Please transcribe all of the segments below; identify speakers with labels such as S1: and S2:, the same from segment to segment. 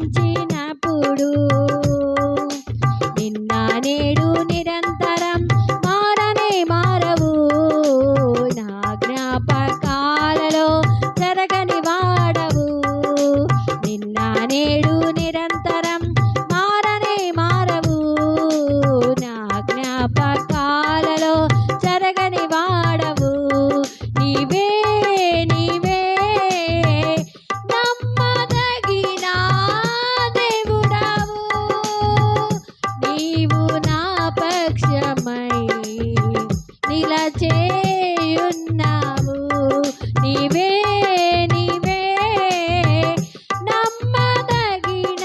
S1: తలంచినప్పుడు నిన్న నేడు నిరంతరం మారనే మారవు నా జ్ఞాపకాలలో జరగని వాడవు నిన్న నేడు నిరంతరం మారనే మారవు నా జ్ఞాపకాలలో జరగని వాడవు నీవే నీవే నమ్మదగిన దేవుడవు నీవు నా పక్షమై నిలచేయున్నావు నీవే నీవే నమ్మదగిన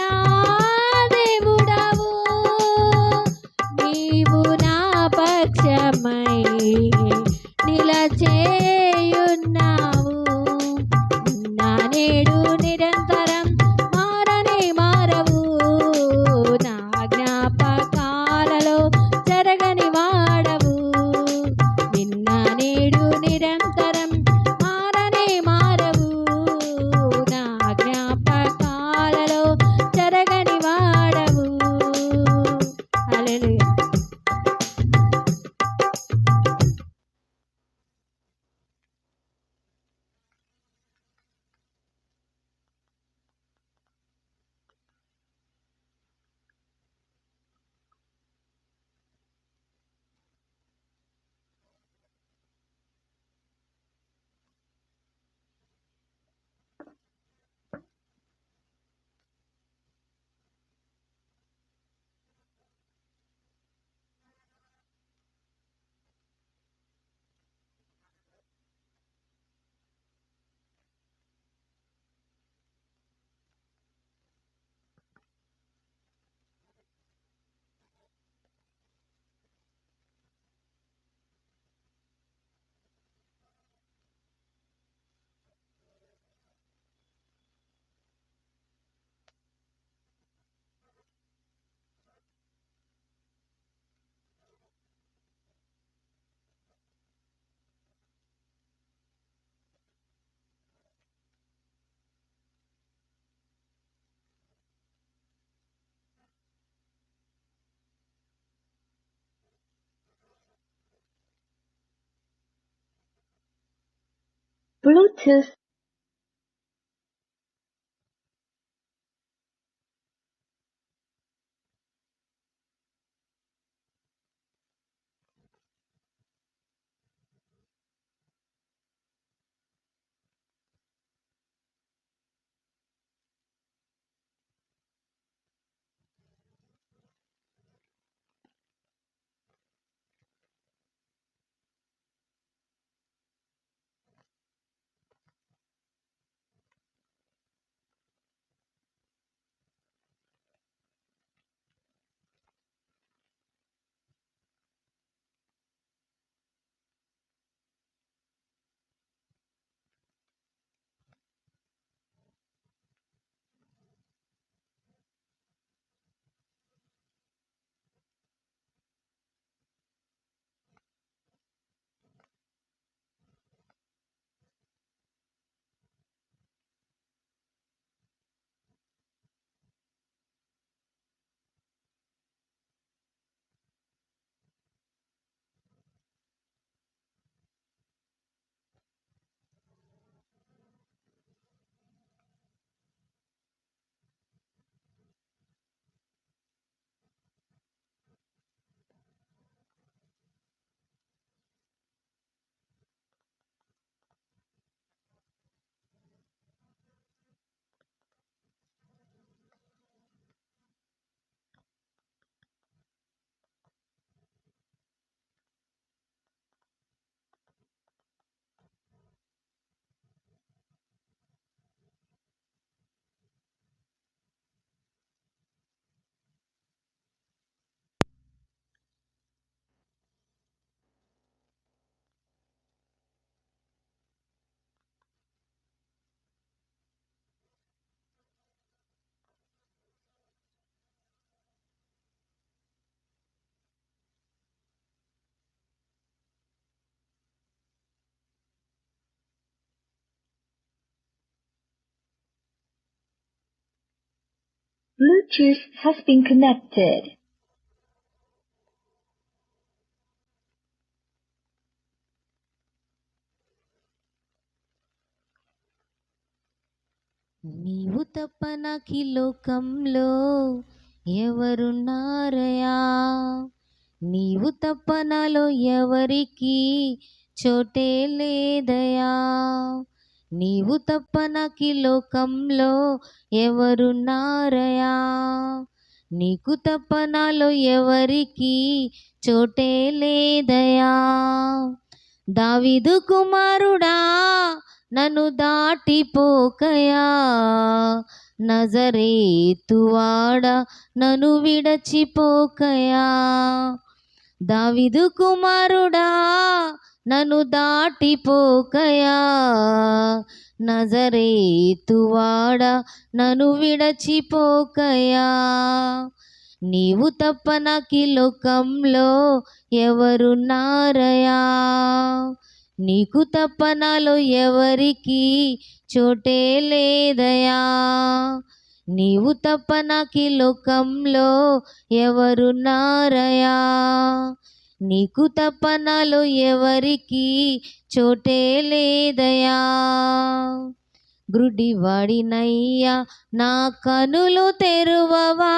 S1: దేవుడవు నీవు నా పక్షమై నిలచేయున్నావు నా నేడు నిరంతరం మారనే మారవు నా జ్ఞాపకాలలో జరగని వాడవు నిన్న నేడు నిరంతరం మారనే మారవు నా జ్ఞాపకాలలో జరగని వాడవు హల్లెలూయా.
S2: Bluetooth Bluetooth has been connected.
S1: నీవు తప్ప నాకీ లోకంలో ఎవరున్నారయా, నీవు తప్ప నాలో ఎవరికి చోటే లేదయా, నీవు తప్ప నాకీ లోకంలో ఎవరున్నారయా, నీకు తప్ప నాలో ఎవరికి చోటే లేదయా. దావీదు కుమారుడా నన్ను దాటిపోకయా, నజరేతువాడా నన్ను విడచిపోకయా. దావీదు కుమారుడా నన్ను దాటిపోకయా, నజరేతువాడా నన్ను విడచిపోకయా. నీవు తప్ప నాకీ లోకంలో ఎవరున్నారయా, నీకు తప్ప నాలో ఎవరికి చోటే లేదయా, నీవు తప్ప నాకీ లోకంలో ఎవరున్నారయా, నీకు తప్ప నాలో ఎవరికి చోటే లేదయా. గ్రుడ్డివాడినయ్యా నా కనులు తెరువవా,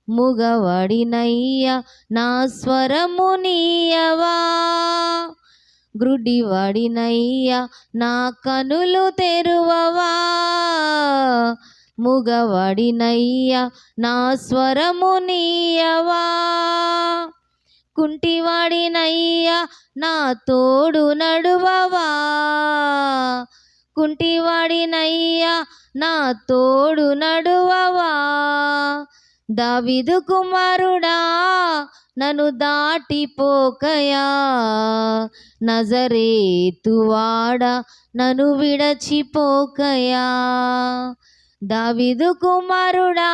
S1: మూగవాడినయ్యా నా స్వరము నీయవా. గ్రుడ్డివాడినయ్యా నా కనులు తెరువవా, మూగవాడినయ్యా నా స్వరము నీయవా. కుంటివాడినయ్యా నా తోడు నడువవా, కుంటివాడినయ్యా నా తోడు నడువవా. దావీదు కుమారుడా నన్ను దాటిపోకయా, నజరేతువాడా నన్ను విడచిపోకయా. దావీదు కుమారుడా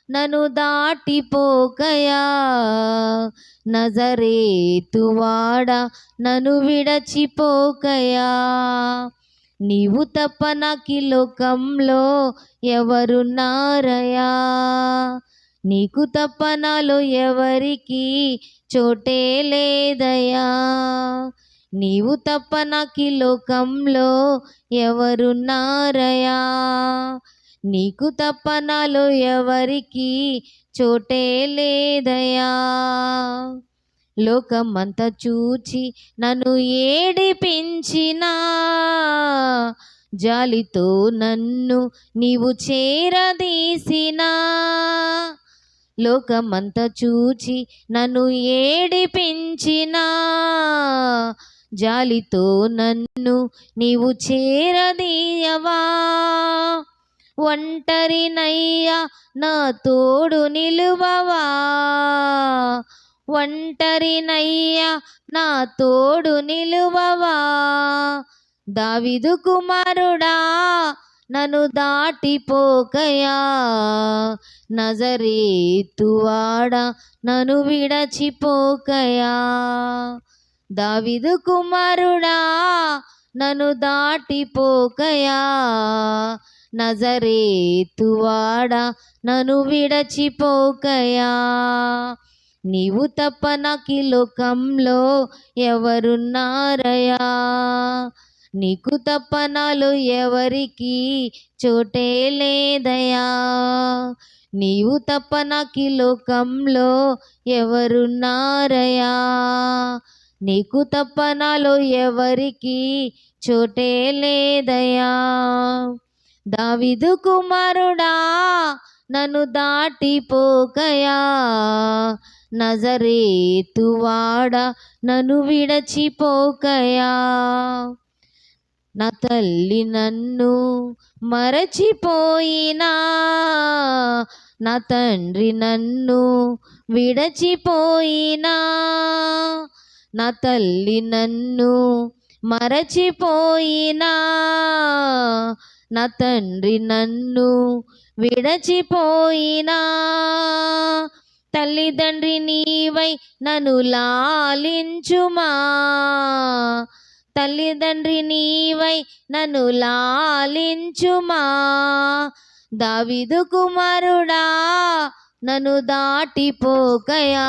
S1: నన్ను దాటిపోకయా, నజరేతువాడా నన్ను విడచిపోకయా. నీవు తప్ప నాకీ లోకంలో ఎవరున్నారయా, నీకు తప్ప నాలో ఎవరికి చోటే లేదయా, నీవు తప్ప నాకీ లోకంలో ఎవరున్నారయా, నీకు తప్ప నాలో ఎవరికి చోటే లేదయా. లోకమంతా చూచి నన్ను ఏడిపించినా, జాలితో నన్ను నీవు చేరదీసినా. లోకమంతా చూచి నన్ను ఏడిపించినా, జాలితో నన్ను నీవు చేరదీయవా. ఒంటరినయ్యా నా తోడు నిలువవా, ఒంటరినయ్యా నా తోడు నిలువవా. దావీదు కుమారుడా నన్ను దాటిపోకయా, నజరేతువాడా నన్ను విడచిపోకయా. దావీదు కుమారుడా నన్ను దాటిపోకయా, నజరేతువాడా నన్ను విడచిపోకయా. నీవు తప్ప నాకీ లోకంలో ఎవరున్నారయా, నీకు తప్ప నాలో ఎవరికి చోటే లేదయా, నీవు తప్ప నాకీ లోకంలో ఎవరున్నారయా, నీకు తప్ప నాలో ఎవరికి చోటే లేదయా. దావీదు కుమారుడా నన్ను దాటిపోకయా, నజరేతువాడా నన్ను విడచిపోకయా. నా తల్లి నన్ను మరచిపోయినా, నా తండ్రి నన్ను విడచిపోయినా, నా తల్లి నన్ను మరచిపోయినా, నా తండ్రి నన్ను విడచిపోయినా. తల్లిదండ్రి నీవై నన్ను లాలించుమా, తల్లిదండ్రి నీవై నన్ను లాలించుమా. దావీదు కుమారుడా నన్ను దాటిపోకయా,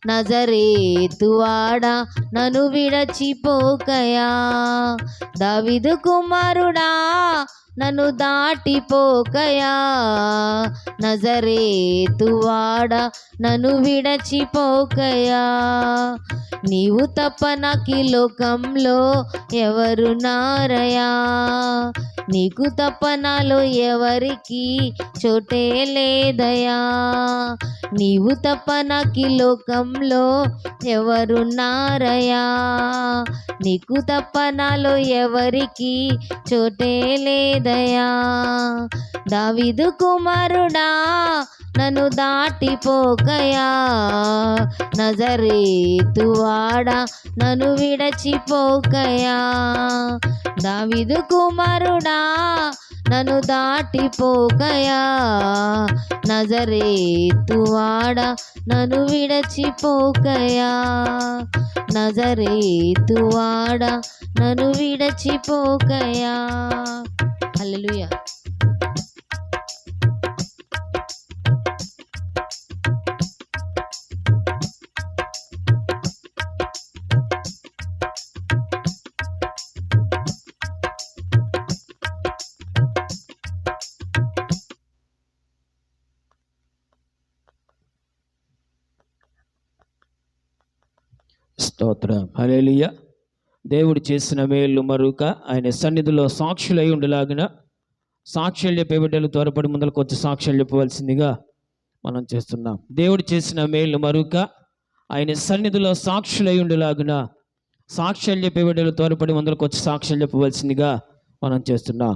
S1: నజరేతువాడా నన్ను విడచిపోకయా. దావీదు కుమారుడా నన్ను దాటిపోకయా, నజరేతువాడా నన్ను విడచిపోకయా. నీవు తప్ప నాకీ లోకంలో ఎవరున్నారయా, నీకు తప్ప నాలో ఎవరికి చోటే లేదయా. నీవు తప్ప నాకీ లోకంలో ఎవరున్నారయా, నీకు తప్ప నాలో ఎవరికి చోటే లేదయా. దావీదు కుమారుడా నన్ను దాటిపోకయా, నజరేతువాడా నన్ను విడచిపోకయా. దావీదు కుమారుడా నన్ను దాటిపోకయా, నజరేతువాడా నన్ను విడచిపోకయా. నజరేతువాడా నన్ను విడచిపోకయా. హల్లెలూయా.
S3: స్తోత్రం. హల్లెలూయా. దేవుడు చేసిన మేలు మరుక ఆయన సన్నిధిలో సాక్షులై ఉండలాగిన సాక్ష్యాలు చెప్పే బిడ్డలు త్వరపడి ముందరకు వచ్చి సాక్ష్యాలు చెప్పవలసిందిగా మనం చేస్తున్నాం. దేవుడు చేసిన మేలు మరుక ఆయన సన్నిధిలో సాక్షులై ఉండలాగిన సాక్ష్యాలు చెప్పే బిడ్డలు త్వరపడి ముందరకు వచ్చి సాక్ష్యాలు చెప్పవలసిందిగా మనం చేస్తున్నాం.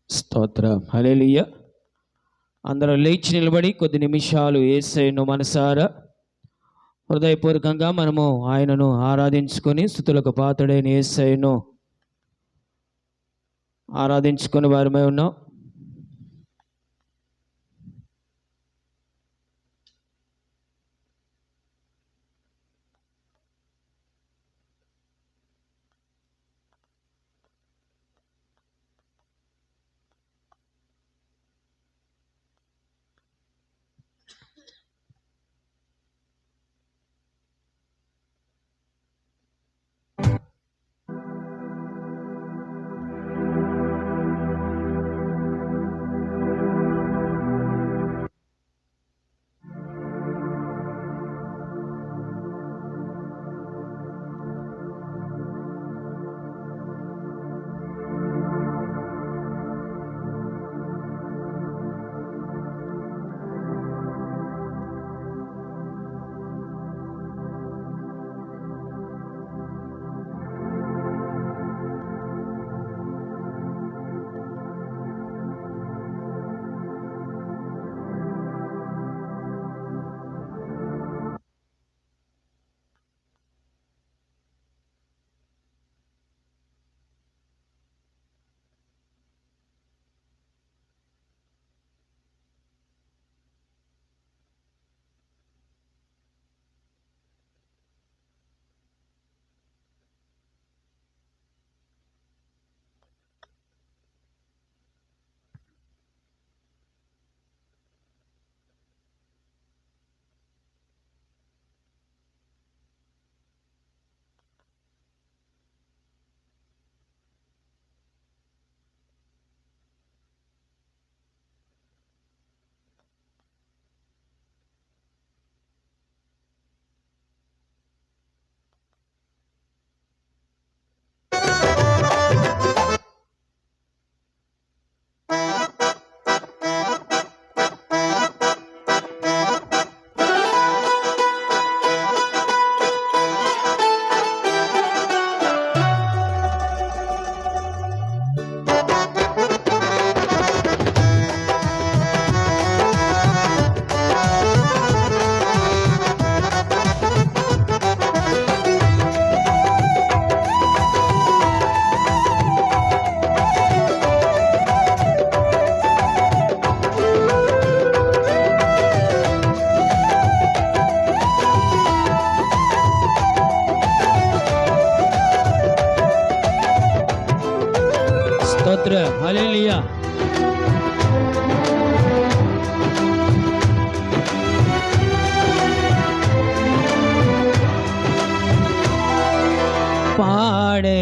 S3: స్తోత్రం. హల్లెలూయా. అందరూ లేచి నిలబడి కొద్ది నిమిషాలు యేసయ్యను మనసారా హృదయపూర్వకంగా మనము ఆయనను ఆరాధించుకొని స్తుతులకు పాత్రుడైన యేసయ్యను ఆరాధించుకొని వారమై ఉన్నాం.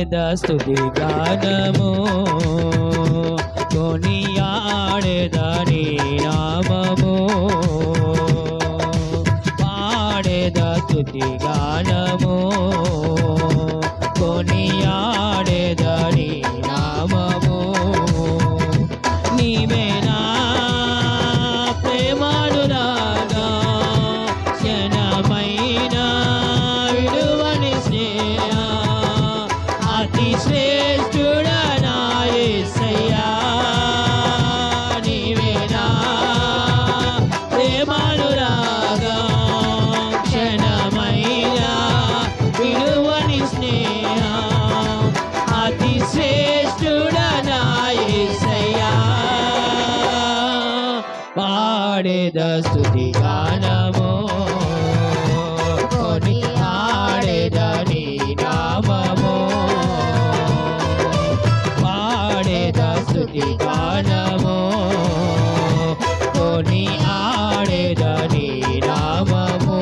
S3: పాడేద స్తుతి గానము కొనియాడేద నీ నామము పాడేద స్తుతి గానము కొనియాడేద నీ నామము నీవే నా ప్రేమానురాగా క్షణమైన విడువని స్నేహ అతి శ్రేష్ఠుడనా యేసయ్యా నీవే నా ప్రేమానురాగా క్షణమైన విడువని స్నేహ అతి శ్రేష్ఠుడనా యేసయ్యా పాడేద స్తుతి గానము కొనియాడేద నీ నామము పాడేద స్తుతి గానము కొనియాడేద నీ నామము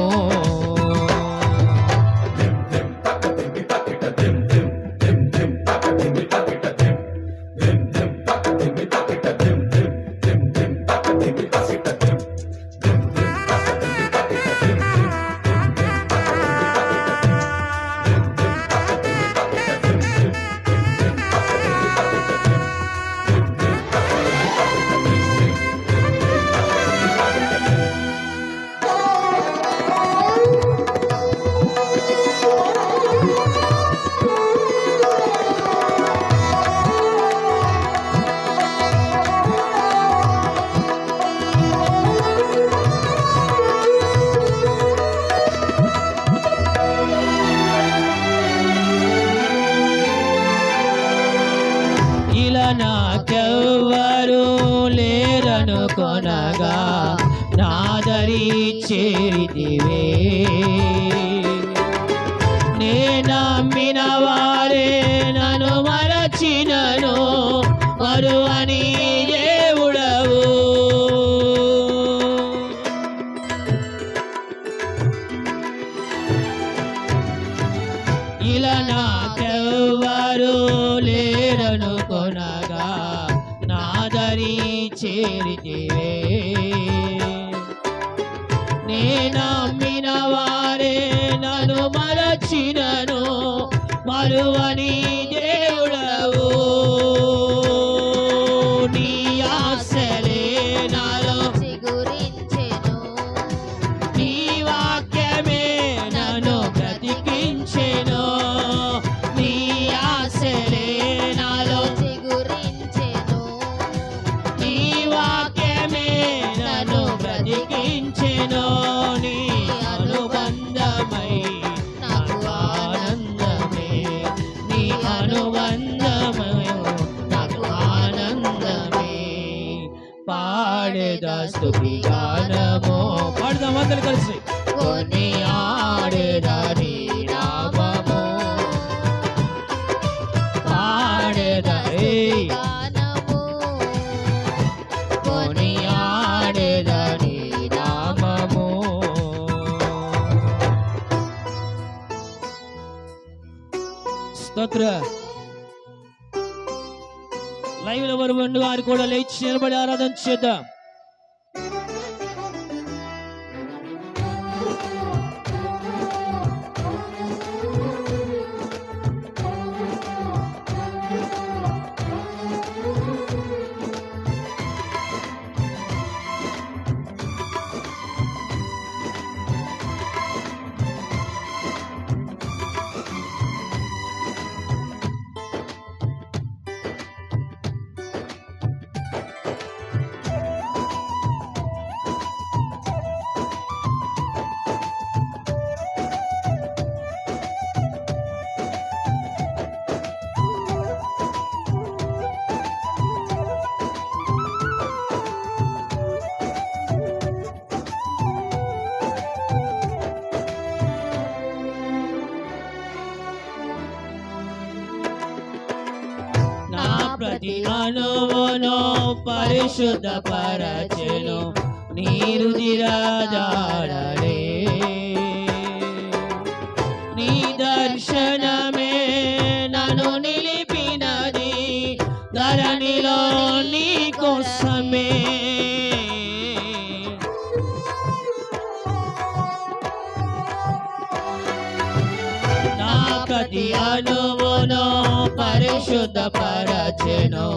S3: ఇలా నాకెవ్వరు లేరను కొనగా నాదరి చేరితివే నే నమ్మిన వారే నన్ను మరచినను మరువని దేవుడవు ఇలా నాకెవ్వరు లేరను కొనగా నాదరి చేరితివే నే నమ్మిన వారే నన్ను మరచినను మరువని దేవుడవు నీ ఆశలే నాలో
S1: చిగురించెను
S3: నీ వాక్యమే నన్ను బ్రతికించెను నీ ఆశలే నాలో
S1: చిగురించెను
S3: నీ వాక్యమే నన్ను బ్రతికించెను నీ అనుబంధమై నాకు ఆనందమే నీ అనుబంధమై నాకు ఆనందమే పాడేద స్తుతి గానము పాడదాం అందరు కలిసి కొనియాడేద నీ నామము పాడేద
S1: గానము
S3: కొనియాడేద నీ నామము స్తోత్ర లైవ్ లో వరుణ్ గారు కూడా లేచి నిలబడి ఆరాధన చేద్దాం ప్రతి అణువును పరిశుద్ధపరచెను నీరు దిరాజాడలే నీ దర్శనమే నన్ను ప్రతి అణువును పరిశుద్ధపరచెను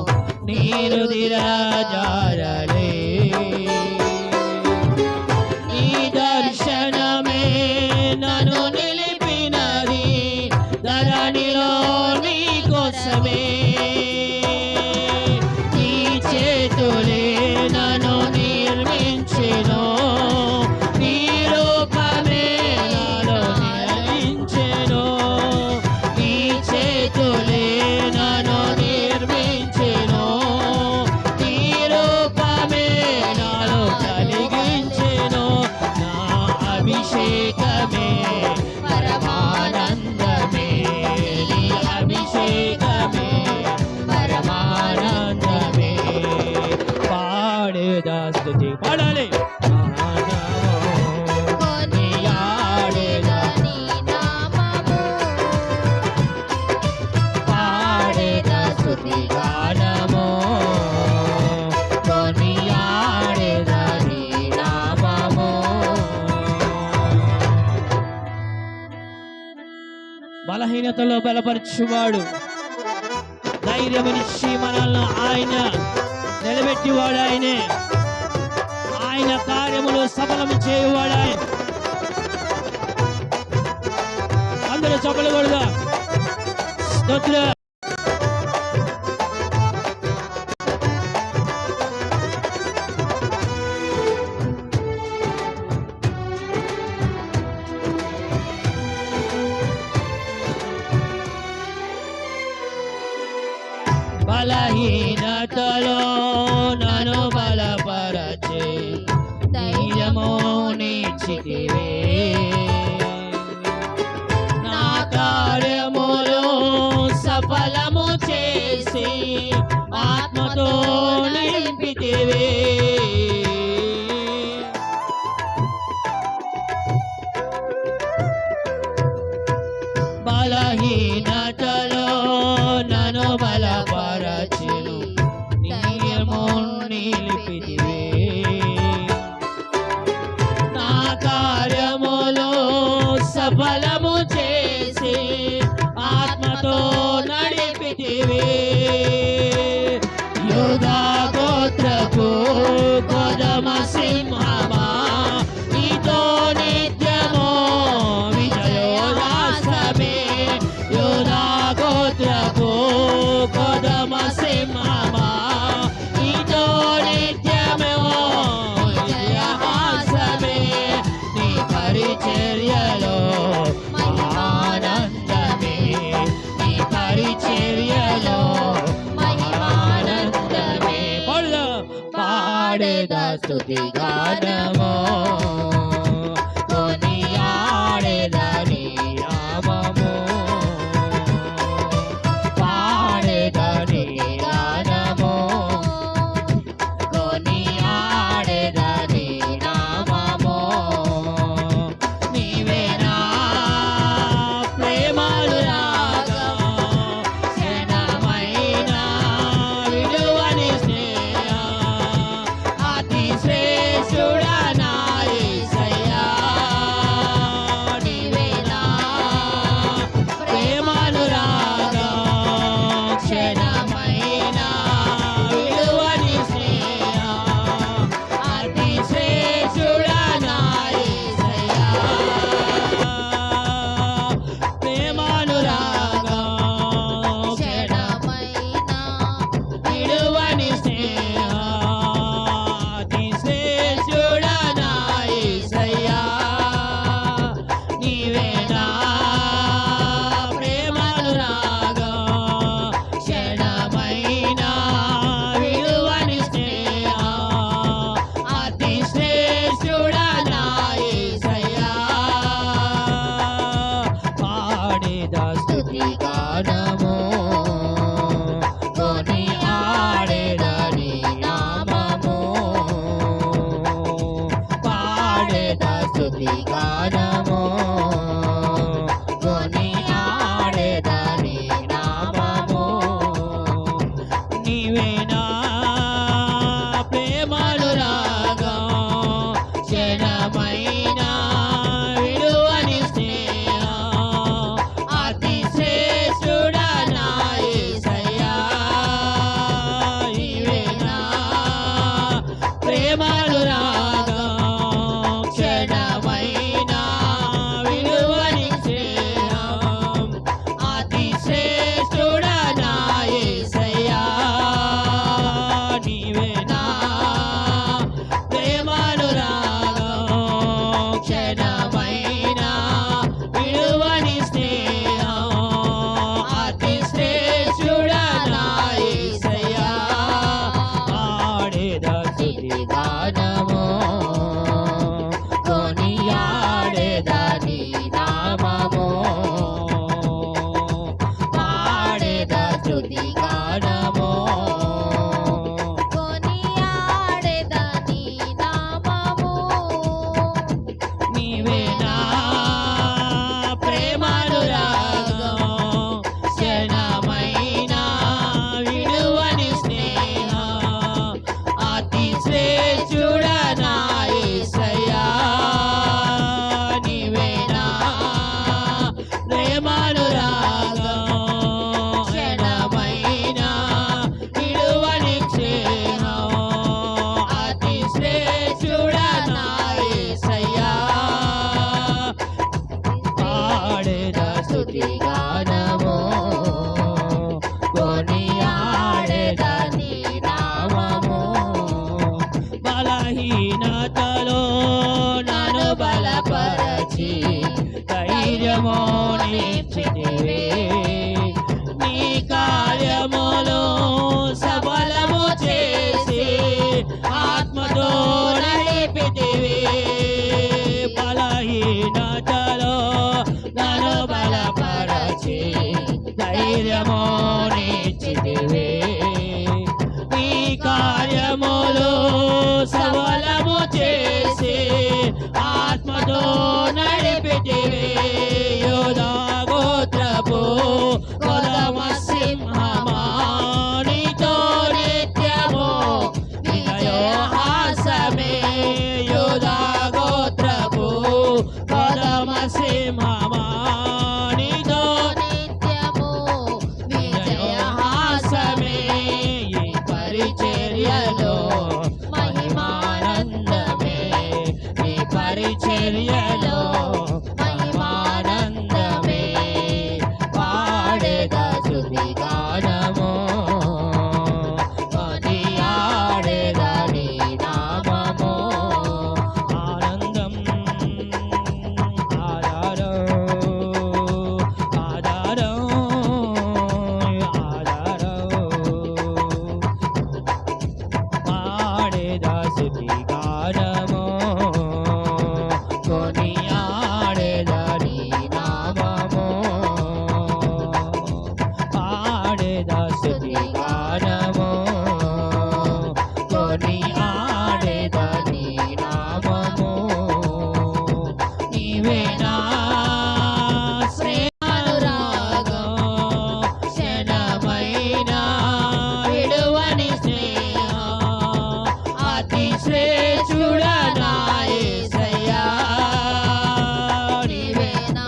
S3: నీరు దిరాజారలే నీ దర్శనమే నన్ను నిలిపినది ధరణిలో నీ కోసమే నీ చేతులే నన్ను నిర్మించెను నీ రూపమే నాలో నిలించెను నీ చేతులే నన్ను నిర్మించెను నీ రూపమే నాలో కలిగించెను నా అభిషేకమే పరమానందమే నీ అభిషేకమే పరమానందమే పాడేదా స్తుతి పాడాలి
S1: కొనియాడేదా నీ నామము
S3: పాడేదా స్తుతి గానము కొనియాడేదా నీ నామము బలహీనతలో బలపరచువాడు ధైర్యమిచ్చి మనల్ని ఆయన నిలబెట్టివాడు ఆయనే ఆయన కార్యములు సఫలము చేయువాడు ఆయన అందరూ చప్పలు కొడదాం స్తోత్రం బలహీనతలో నన్ను బలపరచే ధైర్యము నీచితివే నా కార్యములు సఫలము చేసి ఆత్మతో నింపితివే బలహీనతలో నన్ను బలపరచెను నియమో నిలిపితివే నా కార్యములో సఫలము చేసి ఆత్మతో నడిపితివే యోగా గోత్రపు కొదమ సింహమా నీతో నిత్యమో విజయోల్లాసమే యోగా గోత్రపు కొదమ సింహమా నీతో నిత్యమో విజయహాసమే నీ పరిచర్యలో మహానందమే నీ పరిచర్యలో మహిమానందమే పాడేదా స్తుతి గానమో కొనియాడేదా నీ నామము పాడేదా నీ గానమో కొనియాడేదా నీ నామము నీవేనా ప్రేమలు రాగా క్షణమైన విడువని స్నేహ అతి శ్రేష్ఠుడా నా యేసయ్యా నీవేనా ప్రేమలు రాగా క్షణమైన విడువని స్నేహ అతి శ్రేష్ఠుడా నా యేసయ్యా ప్రేమను రాగా
S1: క్షణమైన
S3: విడువని స్నేహ అతి శ్రేష్ఠుడా నా యేసయ్యా నీవేనా ప్రేమను రాగా క్షణమైన విడువని స్నేహ అతి శ్రేష్ఠుడా నా యేసయ్యా పాడేదా స్తుతి గానము కొనియాడేదా నీ నామము పాడేదా స్తుతి గానము కొనియాడేదా నీ నామము నీవేనా ప్రేమలు రాగా క్షణమైన విడువని స్నేహ అతి శ్రేష్ఠుడా ధైర్యము నిచ్చితివి నీ కార్యములు సఫలము చేసి ఆత్మతో నడిపితివి యూదా గోత్రపు కొదమ సింహమా నీతో నిత్యము విజయహాసమే యూదా గోత్రపు కొదమ సింహమా నీతో
S1: నిత్యము
S3: విజయహాసమే ఈ పరిచర్యలో మహిమానందమే ఈ పరిచర్యలో మహిమానందమే పాడేద స్తుతి గానము కొనియాడేద నీ నామము ఆనందం ఆధారం ఆధారం ఆధారం పాడేద స్తుతి గానము కొనియాడేద నీ నామము పాడేద స్తుతి గానము కొనియాడేద నీ నామము నీవే నా శ్రేయానురాగం క్షణమైన విడువని స్నేహం అతి శ్రేష్ఠుడా నా యేసయ్యా నీవే
S1: నా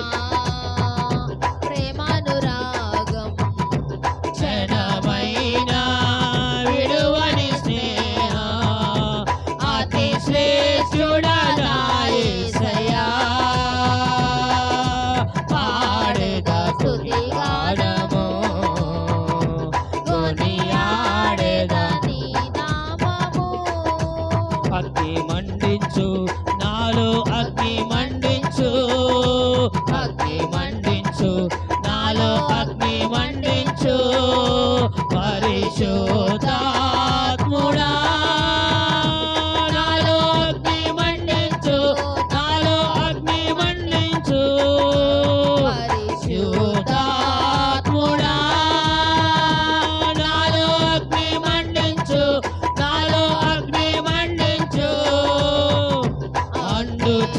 S1: ప్రేమానురాగం
S3: క్షణమైన విడువని స్నేహం అతి శ్రేష్ఠుడా నా యేసయ్యా పాడేద స్తుతి గానము కొనియాడేద
S1: నీ నామము
S3: అగ్ని మండించు నాలో అగ్ని మండించు అగ్ని మండించు నాలో అగ్ని మండించు పరిశుద్ధాత్ముడా నాలో అగ్ని మండించు నాలో అగ్ని మండించు పరిశుద్ధాత్ముడా నాలో అగ్ని మండించు నాలో అగ్ని మండించు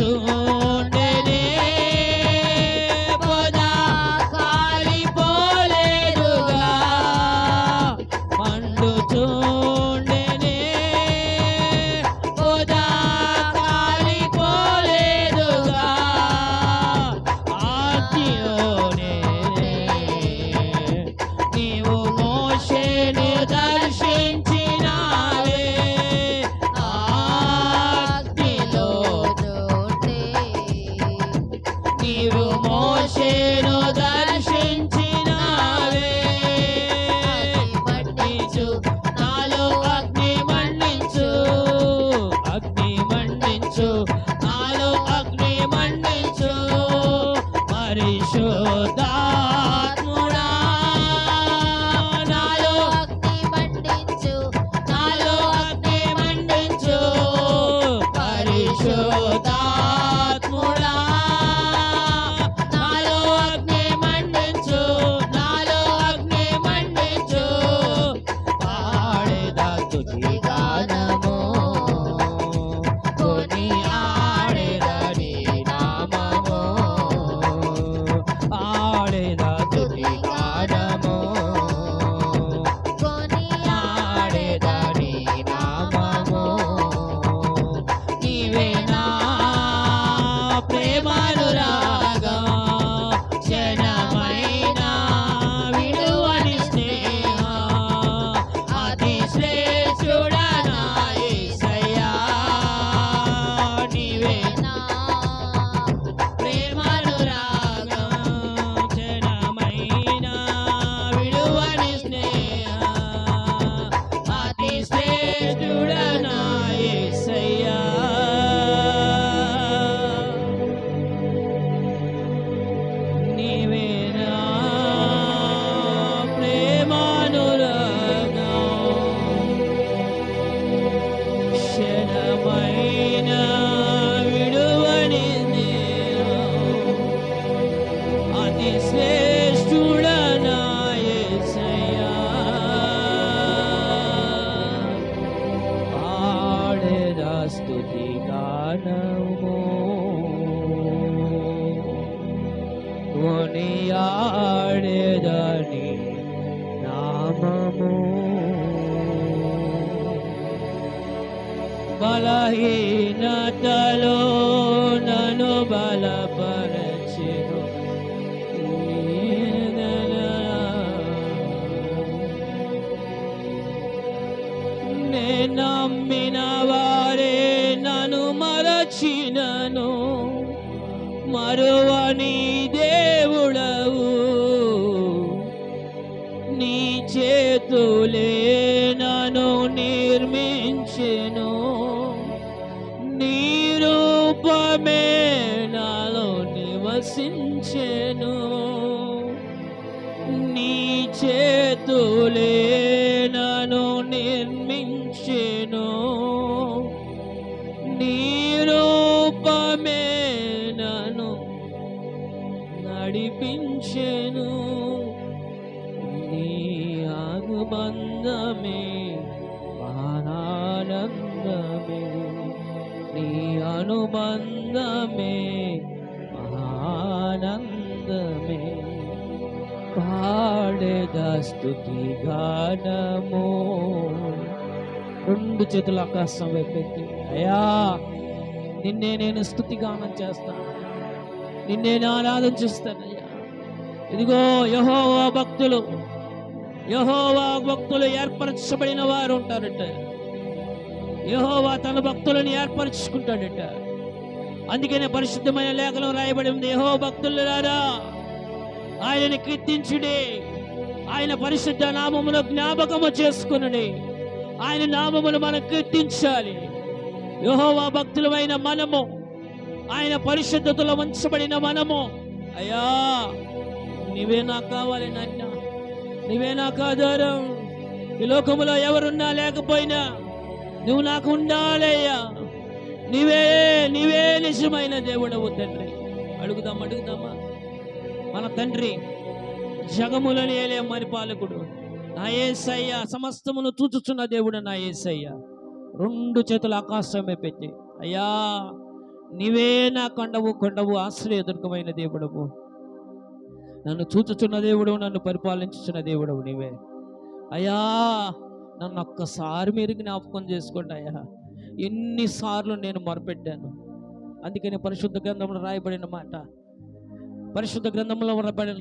S3: అండుచుండెనే పొద కాలిపోలేదుగా మండుచుండెనే పొద కాలిపోలేదుగా ఆజ్ఞలోనే నీవు మోషేను దర్శించినావే ఆజ్ఞలో
S1: నుండి
S3: నీవు మోషేను దర్శించినావే మండించు నాలో అగ్ని మండించు అగ్ని మండించు నాలో అగ్ని మండించు పరిశుద్ధాత్ముడా నాలో
S1: అగ్ని మండించు
S3: నాలో అగ్ని మండించు పరిశుద్ధాత్ముడా నాలో అగ్ని మండించు నాలో అగ్ని మండించు పాడేద స్తుతి గానము కొనియాడేద నీ నామము పాడేద స్తుతి గానము కొనియాడేద నీ నామము నీవే నా కొనియాడేదని నామము. బలహీనతలో నన్ను బలపరచెను. నే నమ్మిన వారే నన్ను మరచినను, మరువని దేవుడవు. నీ చేతులే నన్ను నిర్మించెను, నీ రూపమే నాలో నివసించెను. నీ చేతులే నన్ను నిర్మించెను, నీ రూపమే నన్ను నడిపించెను. నీ అనుబంధమే ఆనందమే, నీ అనుబంధమే ఆనందమే. పాడేదా స్తుతి గానము. రెండు చేతుల ఆకాశం వైపెత్తి, అయ్యా నిన్నే నేను స్తుతి గానం చేస్తాను, నిన్నే నేను ఆరాధన చేస్తానయ్యా. ఇదిగో యెహోవా భక్తులు ఏర్పరచబడిన వారు ఉంటారట. యెహోవా తన భక్తులను ఏర్పరచుకుంటాడట. అందుకనే పరిశుద్ధమైన లేఖనం రాయబడి ఉంది, యెహోవా భక్తులారా ఆయనని కీర్తించుడి, ఆయన పరిశుద్ధ నామమును జ్ఞాపకము చేసుకునుడి. ఆయన నామమును మనం కీర్తించాలి. యెహోవా భక్తులమైన మనము, ఆయన పరిశుద్ధతలో ఉంచబడిన మనము, అయ్యా నీవే నాకు కావాలి నాయన, నీవే నాకు ఆధారం. ఈ లోకములో ఎవరున్నా లేకపోయినా నువ్వు నాకు ఉండాలయ్యా. నీవే నిజమైన దేవుడవు తండ్రి. అడుగుదామా. మన తండ్రి జగములను ఏలే పరిపాలకుడు నా యేసయ్య, సమస్తమును చూచుచున్న దేవుడు నా యేసయ్య. రెండు చేతుల ఆకాశమే పెట్టి, అయ్యా నీవే నా కొండవు ఆశ్రయదుర్గమైన దేవుడవు, నన్ను చూచుచున్న దేవుడు, నన్ను పరిపాలించుచున్న దేవుడవు నీవే. అయ్యా నన్ను ఒక్కసారి మీరు జ్ఞాపకం చేసుకోండి అయ్యా. ఎన్నిసార్లు నేను మొరపెట్టాను. అందుకని పరిశుద్ధ గ్రంథంలో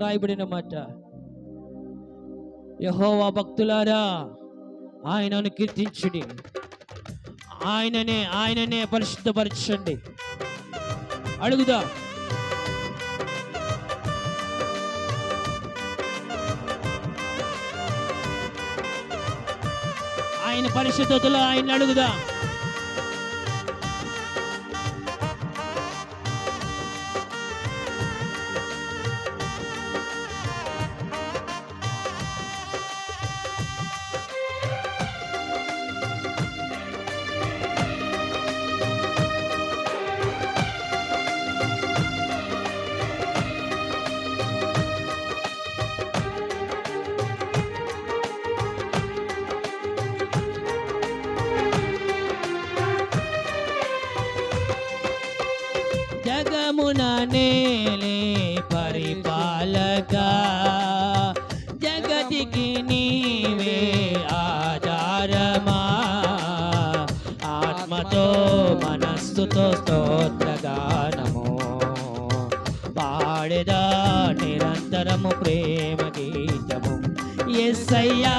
S3: రాయబడిన మాట, యెహోవా భక్తులారా ఆయనను కీర్తించుడి, ఆయననే పరిశుద్ధపరచండి. అడుగుదా ఆయన పరిశుద్ధతలో ఆయన అడుగుదా. జగమున నేలే పరిపాలక, జగతికి నీవే ఆధారమా. ఆత్మతో మనస్సుతో స్తోత్రగానము పాడెదా నిరంతరము ప్రేమ గీతము. యేసయ్యా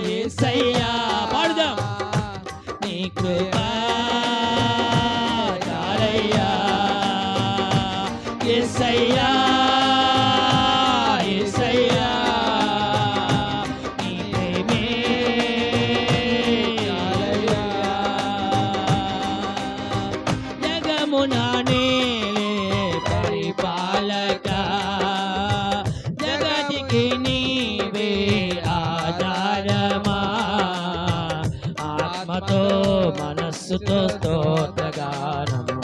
S3: యేసయ్యా పాడుదాం. నీ కృపా యేసయ్యా యేసయ్యా నీ ప్రేమే చాలయ్యా. జగమున నేలే పరిపాలక, జగతికి నీవే ఆధారమా. ఆత్మతో మనస్సుతో స్తోత్రగానము.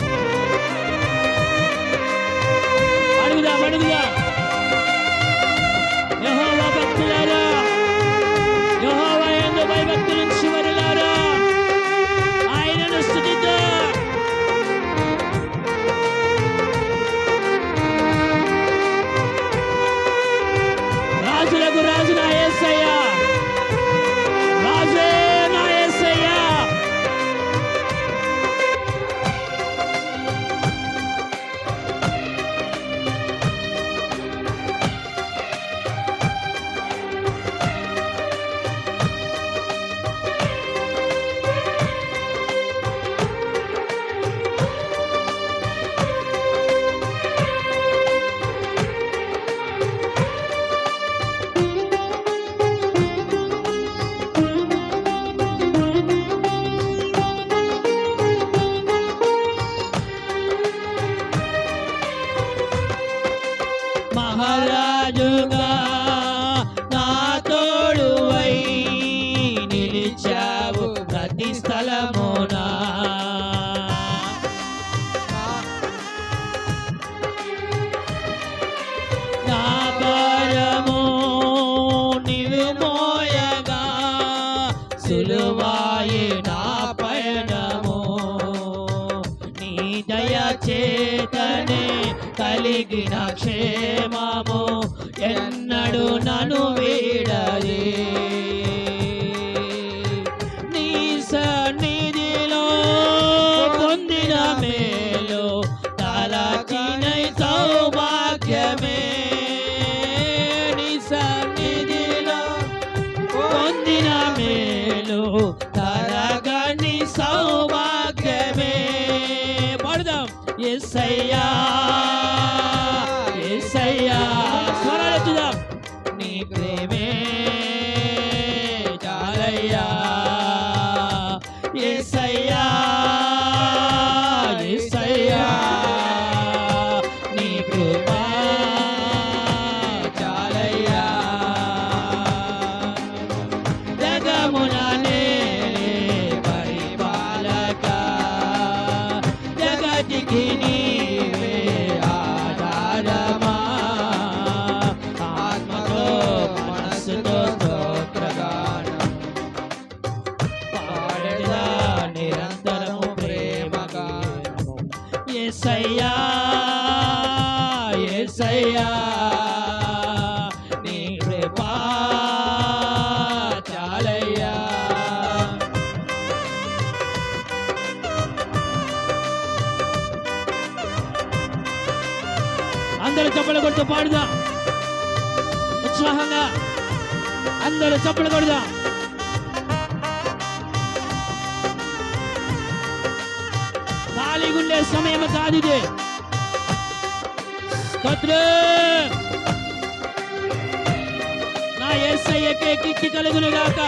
S3: అడుగుదా యెహోవా భక్తులారా, యెహోవా యందు భయభక్తులు చివరిలారా ఆయనను స్తుతిద్దాం. మహారాజుగా నా తోడువై నిలిచావు ప్రతి స్థలమునా. నా భారము నీవు మోయగా సులువాయే నా పయనము. నీ దయ చేతనే కలిగిన క్షేమము ఎన్నడు నన్ను వీడదే. నీ సన్నిధిలో పొందిన మేలు తలచిన సౌభాగ్యమే. నీ సన్నిధిలో పొందిన మేలు తరగని సౌభాగ్యమే. పడదాం. యేసయ్యా యేసయ్యా స్వరాలెత్తుదాం. నీ ప్రేమే చాలయ్యా. యేసయ్యా యేసయ్యా నీ కృప చాలయ్యా. జగమున నేలే పరిపాలక జగతికి నీవే ఆధారమా. ఆత్మతో మనస్సుతో స్తోత్రగానం పాడేదా నిరంతరము ప్రేమగానము. యేసయ్యా యేసయ్యా నీ కృప చాలయ్యా. అందరూ చప్పట్లు కొడుతూ పాడుదాం ఉత్సాహంగా. అందరూ చప్పట్లు కొడుదాం. ఖాళీగా ఉండే సమయం కాదు ఇది. స్తోత్రం. నా యేసయ్యకే కీర్తి కలుగును గాక.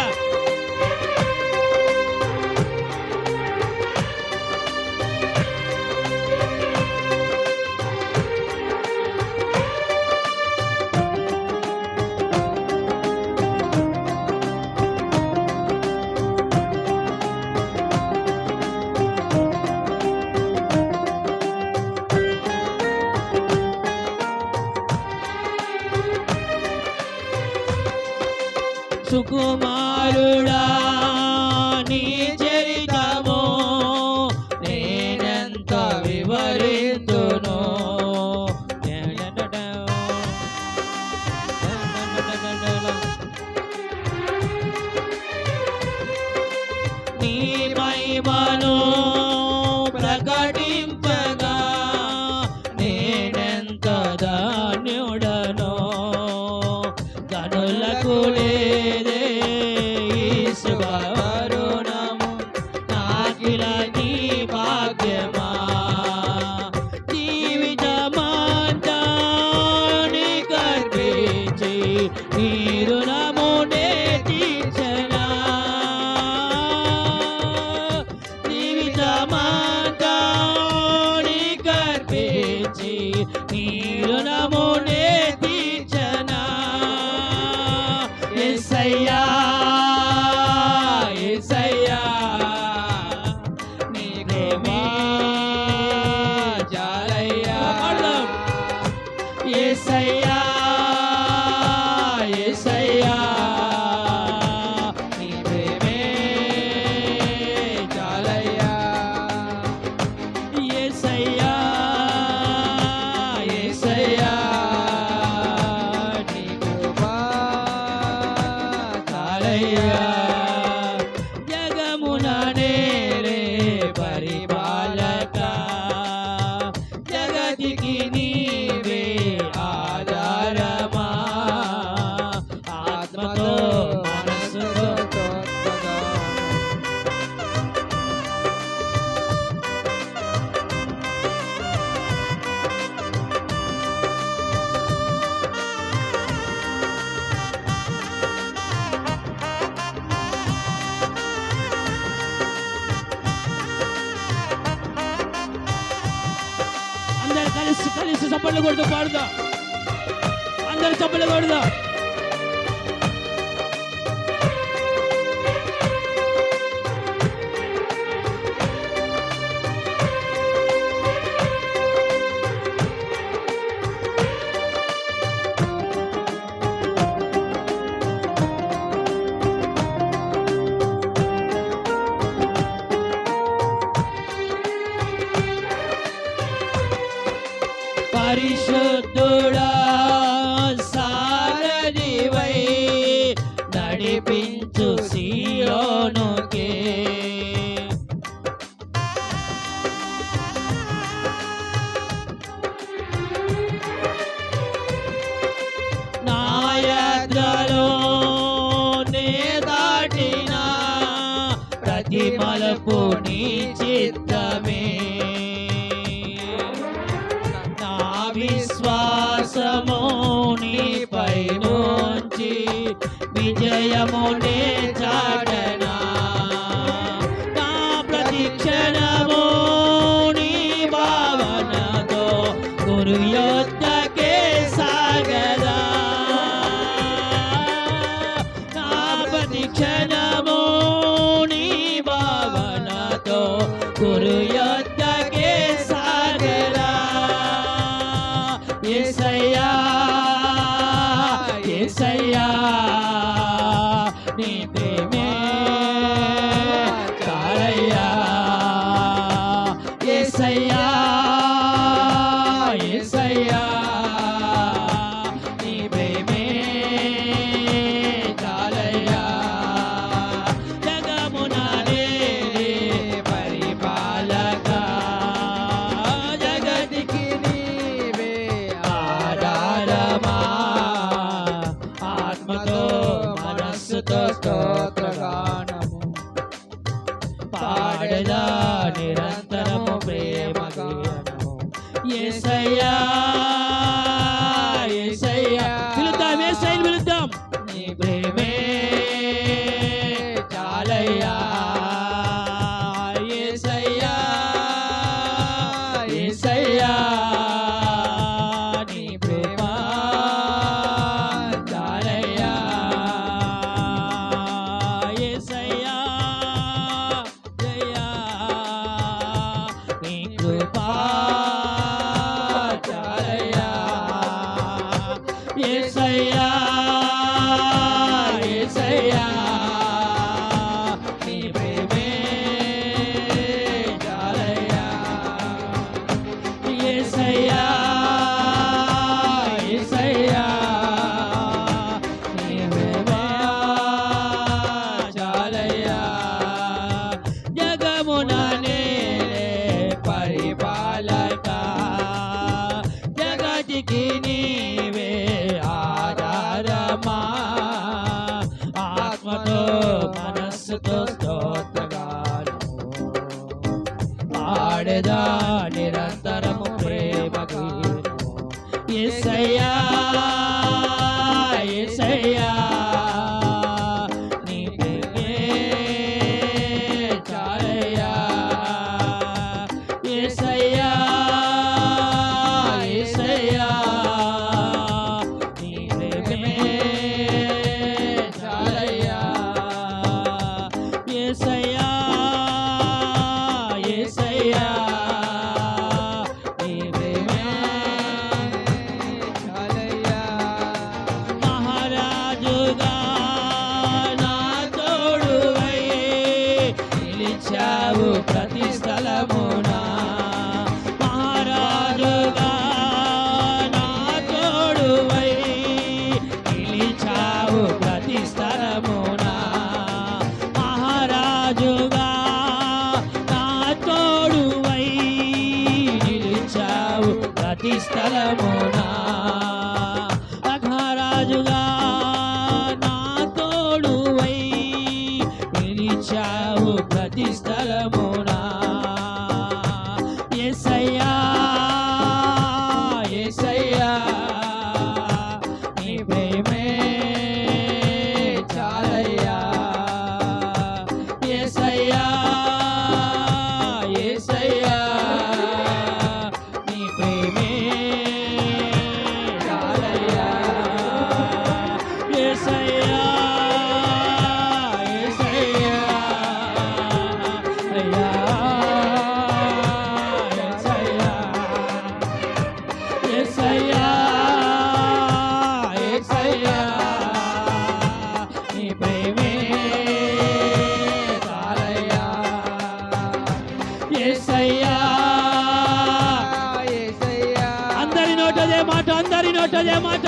S3: సుకుమారుడా నీ చరితము నేనెంత వివరింతును. నీ మహిమను ప్రకటింపగా నేనెంత ధన్యుడను. గనులకు లేదే ఈ శుభవరుణము నాకిలా నీ భాగ్యమా. జీవితమంతా నీకు అర్పించి నీ రుణమునే తీర్చెనా. జీవితమంతా నీకు అర్పించి నీ రుణమునే తీర్చెనా. యేసయ్యా యేసయ్యా నీ ప్రేమ చాలయ్యా. యేసయ్యా యేసయ్యా నీ ప్రేమే చాలయ్యా. యేసయ్యా యేసయ్యా నీ కృప చాలయ్యా. జగమున నేలే పరిపాలక జగతికి నీవే ఆధారమా. ఆత్మతో మనస్సుతో అందరు కలిసి చప్పట్లు కొడుతూ పాడుదాం. అందరు చప్పట్లు కొడదాం. పరిశుద్ధుడా సారథివై నడిపించు సీయోనుకే, నా యాత్రలో నే దాటిన ప్రతి మలుపు నీ చిత్తమే, విశ్వాసము నీపై నుంచి విజయమునే చాటనా, నా ప్రతిక్షణము నీ భావనతో గురు యొద్దకే సాగదా, నా ప్రతిక్షణము నీ భావనతో గురు యొద్దకే సాగదా. యేసయ్యా యేసయ్యా నీ ప్రేమే చాలయ్యా, యేసయ్యా యేసయ్యా నీ ప్రేమే చాలయ్యా, జగమున నేనే పరిపాలక, జగతికి ఆత్మతో మనస్సుతో స్తోత్రగానము పాడదా నిరంతరము ప్రేమ గానము. యేసయ్యా యేసయ్యా పిలుద్దాం, యేసయ్యని పిలుద్దాం. నీ ప్రేమే చాలయ్యా, యేసయ్యా యేసయ్యా నీ ప్రేమ చాలయ్యా, యేసయ్యా జయ్యా నీ కృపా చాలయ్యా, యేసయ్యా యేసయ్యా నీ ప్రేమే చాలయ్యా, యేసయ్యా యేసయ్యా నీ ప్రేమ చాలయ్యా, జగమున నేనే పరిపాలక, జగతికి నీవే ఆధారమా, ఆత్మతో మనస్సుతో స్తోత్రగానము పాడదా నిరంతరము ప్రేమ గీతము. యేసయ్యా యేసయ్యా నీ ప్రేమే చాలయ్యా, యేసయ్యా యేసయ్యా నీ ప్రేమే చాలయ్యా, యేసయ్యా యేసయ్యా నీ ప్రేమే చాలయ్యా, మహారాజుగా నా తోడువై నిలిచావు ప్రతి స్థలమునా, మహారాజుగా నా తోడువై నిలిచావు ప్రతి స్థలమునా, మహారాజుగా నా తోడువై నిలిచావు ప్రతి స్థలమునా, మహారాజుగా నా తోడువై నిలిచావు ప్రతి స్థలమునా, యేసయ్యా యేసయ్యా నీ ప్రేమే చాలయ్యా, యేసయ్యా యేసయ్యా నీ ప్రేమే చాలయ్యా, నోట అదే మాట.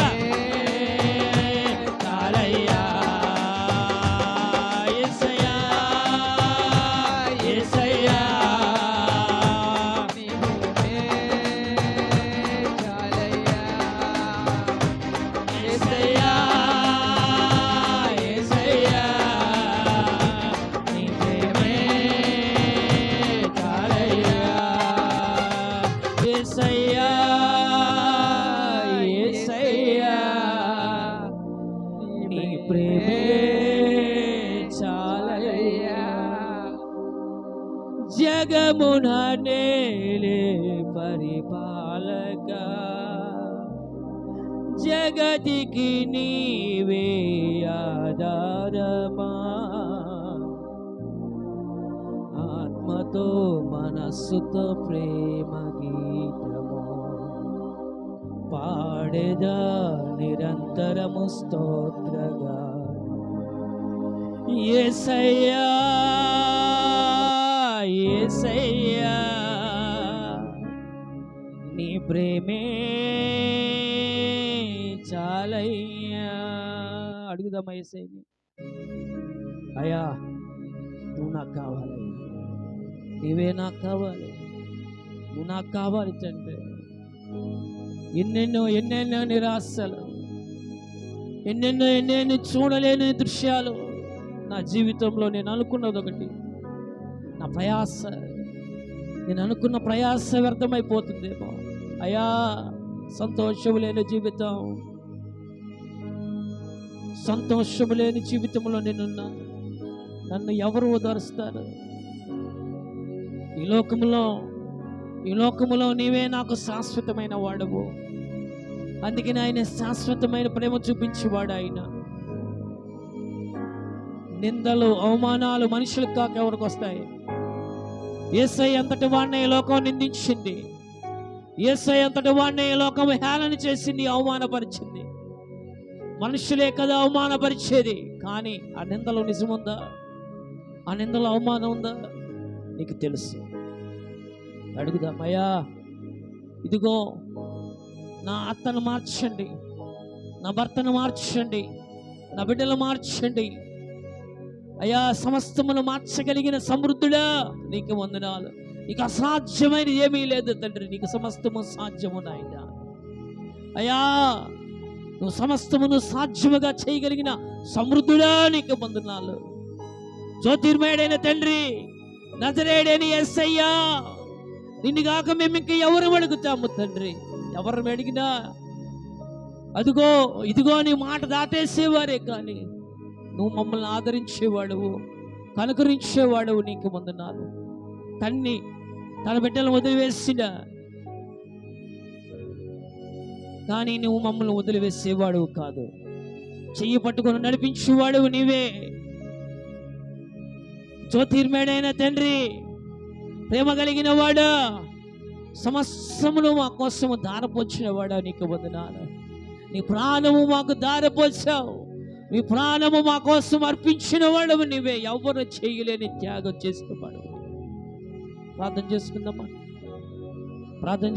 S3: చాలయ్యా యేసయ్యా, యేసయ్యా, యేసయ్యా, యేసయ్యా, నీ ప్రేమే చాలయ్యా. యేసయ్యా, యేసయ్యా, నీ ప్రేమే చాలయ్యా. జగమున నేలే పరిపాలక, జగతికి నీవే ఆధారమా. ఆత్మతో మనస్సుతో ప్రేమ గీతము పాడేదా నిరంతరము స్తోత్రగా. యేసయ్యా, యేసయ్యా, నీ ప్రేమే చాలయ్యా. అడుగుదామా యేసయ్యని, అయ్యా నువ్వు నాకు కావాలయ్యా, నీవే నాకు కావాలి, నువ్వు నాకు కావాలి తండ్రి. ఎన్నెన్నో ఎన్నెన్నో నిరాశలు, ఎన్నెన్నో చూడలేని దృశ్యాలు నా జీవితంలో. నేను అనుకున్నది ఒకటి, నా ప్రయాస, నేను అనుకున్న ప్రయాస వ్యర్థమైపోతుందేమో అయ్యా. సంతోషము లేని జీవితం, సంతోషము లేని జీవితంలో నేనున్నా. నన్ను ఎవరు ఓదారుస్తారు? ఈ లోకములో నీవే నాకు శాశ్వతమైన వాడవు. అందుకని ఆయన శాశ్వతమైన ప్రేమ చూపించేవాడు. ఆయన నిందలు అవమానాలు మనుషులకు కాక ఎవరికి వస్తాయి? యేసయ్య అంతటి వాడిని ఈ లోకం నిందించింది. యేసయ్య అంతటి వాడిని ఈ లోకం హేళన చేసింది, అవమానపరిచింది. మనుషులే కదా అవమానపరిచేది. కానీ ఆ నిందలో నిజముందా? ఆ నిందలో అవమానం ఉందా? నీకు తెలుసు. అడుగుదామయ్యా, ఇదిగో నా అత్తను మార్చండి, నా భర్తను మార్చండి, నా బిడ్డలు మార్చండి అయ్యా. సమస్తమును మార్చగలిగిన సమృద్ధుడా నీకు వందనాలు. నీకు అసాధ్యమైన ఏమీ లేదు తండ్రి, నీకు సమస్తము సాధ్యము నాయన. అయ్యా నువ్వు సమస్తమును సాధ్యముగా చేయగలిగిన సమృద్ధుడా నీకు వందనాలు. జ్యోతిర్మయుడైన తండ్రి, నజరేయుడైన యేసయ్యా, నిన్ను కాక మేము ఇంక ఎవరు అడుగుతాము తండ్రి? ఎవరు అడిగినా అదిగో ఇదిగో నీ మాట దాటేసేవారే, కానీ నువ్వు మమ్మల్ని ఆదరించేవాడువు, కనుకరించేవాడువు. నీకు వందనాలు. తన్ని తన బిడ్డలు వదిలివేసిన, కానీ నువ్వు మమ్మల్ని వదిలివేసేవాడువు కాదు, చెయ్యి పట్టుకొని నడిపించేవాడువు నీవే. జ్యోతిర్మయుడైన తండ్రి, ప్రేమ కలిగిన వాడా, సమస్తమును మా కోసము దారపోచిన వాడా, నీకు వందనాలు. నీ ప్రాణము మాకు దారపోచావు, నీ ప్రాణము మా కోసం అర్పించిన వాడవు నీవే. ఎవరు చేయలేని త్యాగం చేసిన వాడు. ప్రార్థన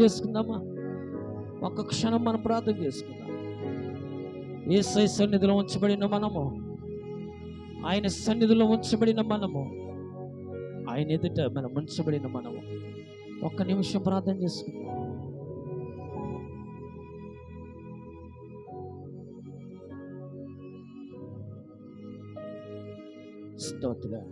S3: చేసుకుందామా. ఒక్క క్షణం మనం ప్రార్థన చేసుకుందాం. యేసయ్య సన్నిధిలో ఉంచబడిన మనము, ఆయన సన్నిధిలో ఉంచబడిన మనము, ఆయన ఎదుట మనం ఉంచబడిన మనము. ఒక్క నిమిషం ప్రార్థన చేసుకుందాం. స్తోత్రం.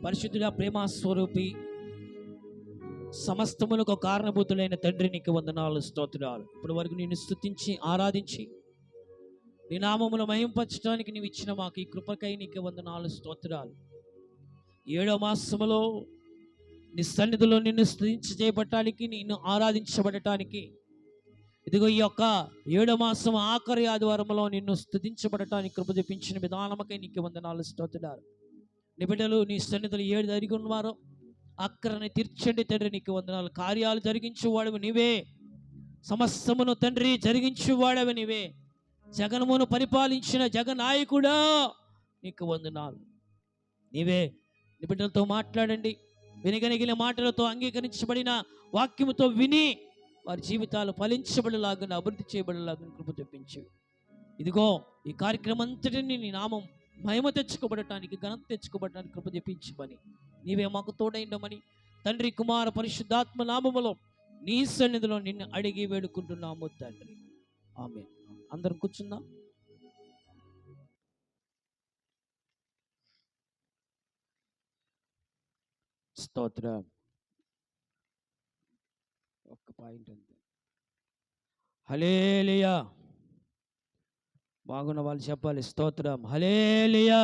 S3: పరిశుద్ధుడా, ప్రేమ స్వరూపి, సమస్తములకు కారణభూతులైన తండ్రి, నీకు వందనాలు, స్తోత్రాలు. ఇప్పటి వరకు నేను స్తుతించి ఆరాధించి నీ నామమును మహింపరచడానికి నీవు ఇచ్చిన మాకు ఈ కృపకై నీకు వందనాలు, స్తోత్రాలు. 7వ మాసములో నీ సన్నిధిలో నిన్ను స్తుతించి చేయబడటానికి, నిన్ను ఆరాధించబడటానికి ఇదిగో ఈ యొక్క 7వ మాసం ఆఖరి ఆదివారంలో నిన్ను స్తుతించబడటానికి కృప చూపించిన విధానమకై నీకు వందనాలు స్తోత్రాలు. నీ బిడ్డలు నీ సన్నిధులు ఏడు జరిగి ఉన్నవారో అక్కరని తీర్చండి తండ్రి, నీకు వందనాలు. కార్యాలు జరిగించువాడవి నీవే, సమస్తమును తండ్రి జరిగించువాడవి నీవే, జగనమును పరిపాలించిన జగనాయకుడా నీకు వందనాలు. నీవే నీ బిడ్డలతో మాట్లాడండి. వినగలిగిన మాటలతో అంగీకరించబడిన వాక్యముతో విని వారి జీవితాలు ఫలించబడేలాగా, అభివృద్ధి చేయబడేలాగా కృప తెప్పించి, ఇదిగో ఈ కార్యక్రమం అంతటిని నీ నామం మహిమ తెచ్చుకోబడటానికి, ఘనత తెచ్చుకోబడటానికి కృప తెప్పించమని, నీవే మాకు తోడైండమని తండ్రి కుమార పరిశుద్ధాత్మ నామములో నీ సన్నిధిలో నిన్ను అడిగి వేడుకుంటున్నాము తండ్రి. ఆమేన్. అందరం కూర్చుందాం. స్తోత్రం. ఒక్క పాయింట్ అంతే. హల్లెలూయా. బాగున్న వాళ్ళు చెప్పాలి స్తోత్రం. హల్లెలూయా,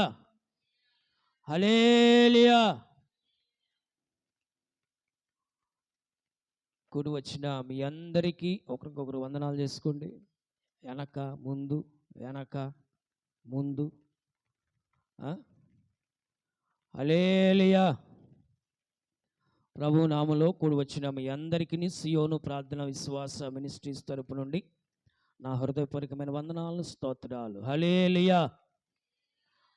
S3: హల్లెలూయా. కూడి వచ్చిన మీ అందరికీ ఒకరికొకరు వందనాలు చేసుకోండి. వెనక ముందు, వెనక ముందు. హల్లెలూయా. ప్రభు నామములో కూడి వచ్చిన మీ అందరికీ సియోను ప్రార్థన విశ్వాస మినిస్ట్రీస్ తరపు నుండి నా హృదయపూర్వకమైన వందనాలు, స్తోత్రాలు. హల్లెలూయా,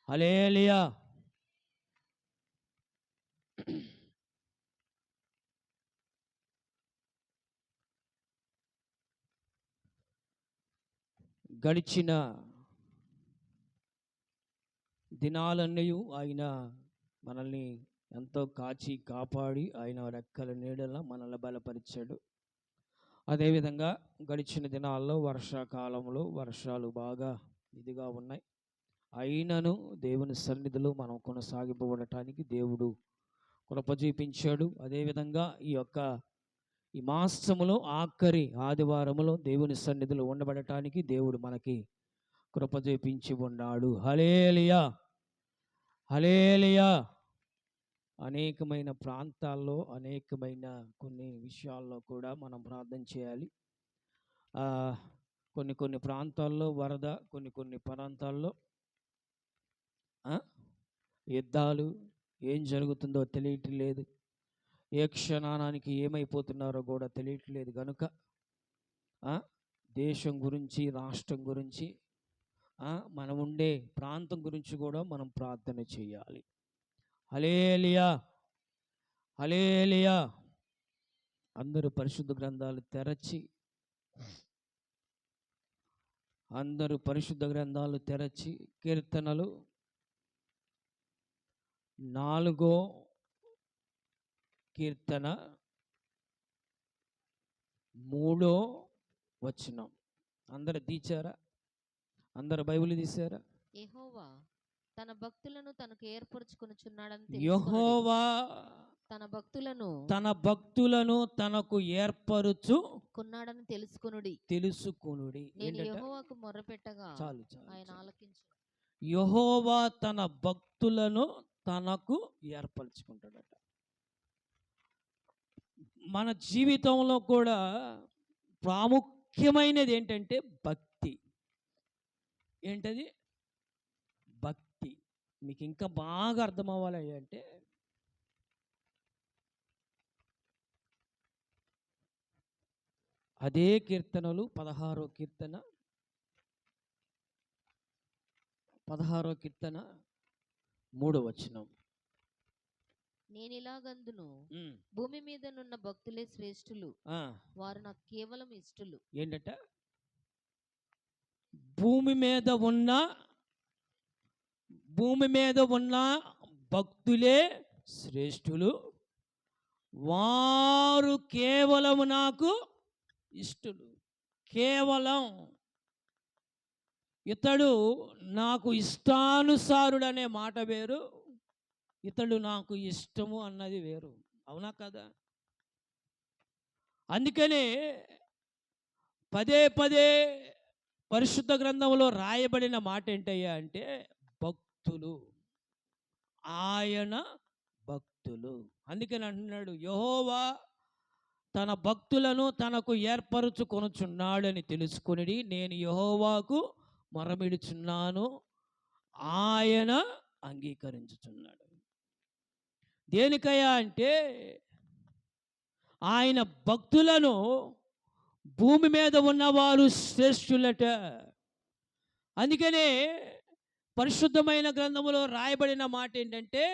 S3: హల్లెలూయా. గడిచిన దినాలన్నీ ఆయన మనల్ని ఎంతో కాచి కాపాడి ఆయన రెక్కల నీడల మనల్ని బలపరిచాడు. అదేవిధంగా గడిచిన దినాల్లో వర్షాకాలంలో వర్షాలు బాగా ఇదిగా ఉన్నాయి. అయినను దేవుని సన్నిధిలో మనం కొనసాగింపబడటానికి దేవుడు కృప చూపించాడు. అదేవిధంగా ఈ మాసములో ఆఖరి ఆదివారములో దేవుని సన్నిధిలో ఉండబడటానికి దేవుడు మనకి కృప చూపించి ఉన్నాడు. హల్లెలూయా, హల్లెలూయా. అనేకమైన ప్రాంతాల్లో అనేకమైన కొన్ని విషయాల్లో కూడా మనం ప్రార్థన చేయాలి. కొన్ని ప్రాంతాల్లో వరద, కొన్ని ప్రాంతాల్లో యుద్ధాలు, ఏం జరుగుతుందో తెలియట్లేదు. ఏ క్షణానికి ఏమైపోతున్నారో కూడా తెలియట్లేదు. కనుక దేశం గురించి, రాష్ట్రం గురించి, మనం ఉండే ప్రాంతం గురించి కూడా మనం ప్రార్థన చేయాలి. హల్లెలూయా, హల్లెలూయా. అందరూ పరిశుద్ధ గ్రంథాలు తెరచి కీర్తనలు 4వ కీర్తన 3వ వచనం. అందరు తీశారా? అందరు బైబిల్ తీశారా?
S1: యెహోవా తన భక్తులను తనకు ఏర్పరచుకొనుచున్నాడని
S3: యెహోవా తన భక్తులను తనకు ఏర్పరచుకున్నాడని తెలుసుకొనుడి.
S1: నేను యెహోవాకు మొర్రపెట్టగా ఆయన ఆలకించును.
S3: యెహోవా తన భక్తులను తనకు ఏర్పరచుకుంటాడట. మన జీవితంలో కూడా ప్రాముఖ్యమైనది ఏంటంటే భక్తి. ఏంటది? భక్తి. మీకు ఇంకా బాగా అర్థం అవ్వాలి అంటే అదే కీర్తనలు 16వ కీర్తన 3వ వచనం.
S1: నేను ఇలాగందును, భూమి మీద నున్న భక్తులే శ్రేష్ఠులు, వారు నాకు కేవలం ఇష్టలు.
S3: ఏంటట? భూమి మీద ఉన్న భక్తులే శ్రేష్ఠులు, వారు కేవలం నాకు ఇష్టలు. కేవలం ఇతడు నాకు ఇష్టానుసారుడు అనే మాట వేరు, ఇతడు నాకు ఇష్టము అన్నది వేరు. అవునా కదా? అందుకనే పదే పరిశుద్ధ గ్రంథంలో రాయబడిన మాట ఏంటయ్యా అంటే భక్తులు, ఆయన భక్తులు. అందుకని అంటున్నాడు, యెహోవా తన భక్తులను తనకు ఏర్పరచుకొనుచున్నాడని తెలుసుకొనిడి, నేను యెహోవాకు మొరమిడుచున్నాను, ఆయన అంగీకరించుచున్నాడు. దేనికయ్యా అంటే ఆయన భక్తులను, భూమి మీద ఉన్నవారు శ్రేష్ఠులట. అందుకనే పరిశుద్ధమైన గ్రంథములో రాయబడిన మాట ఏంటంటే,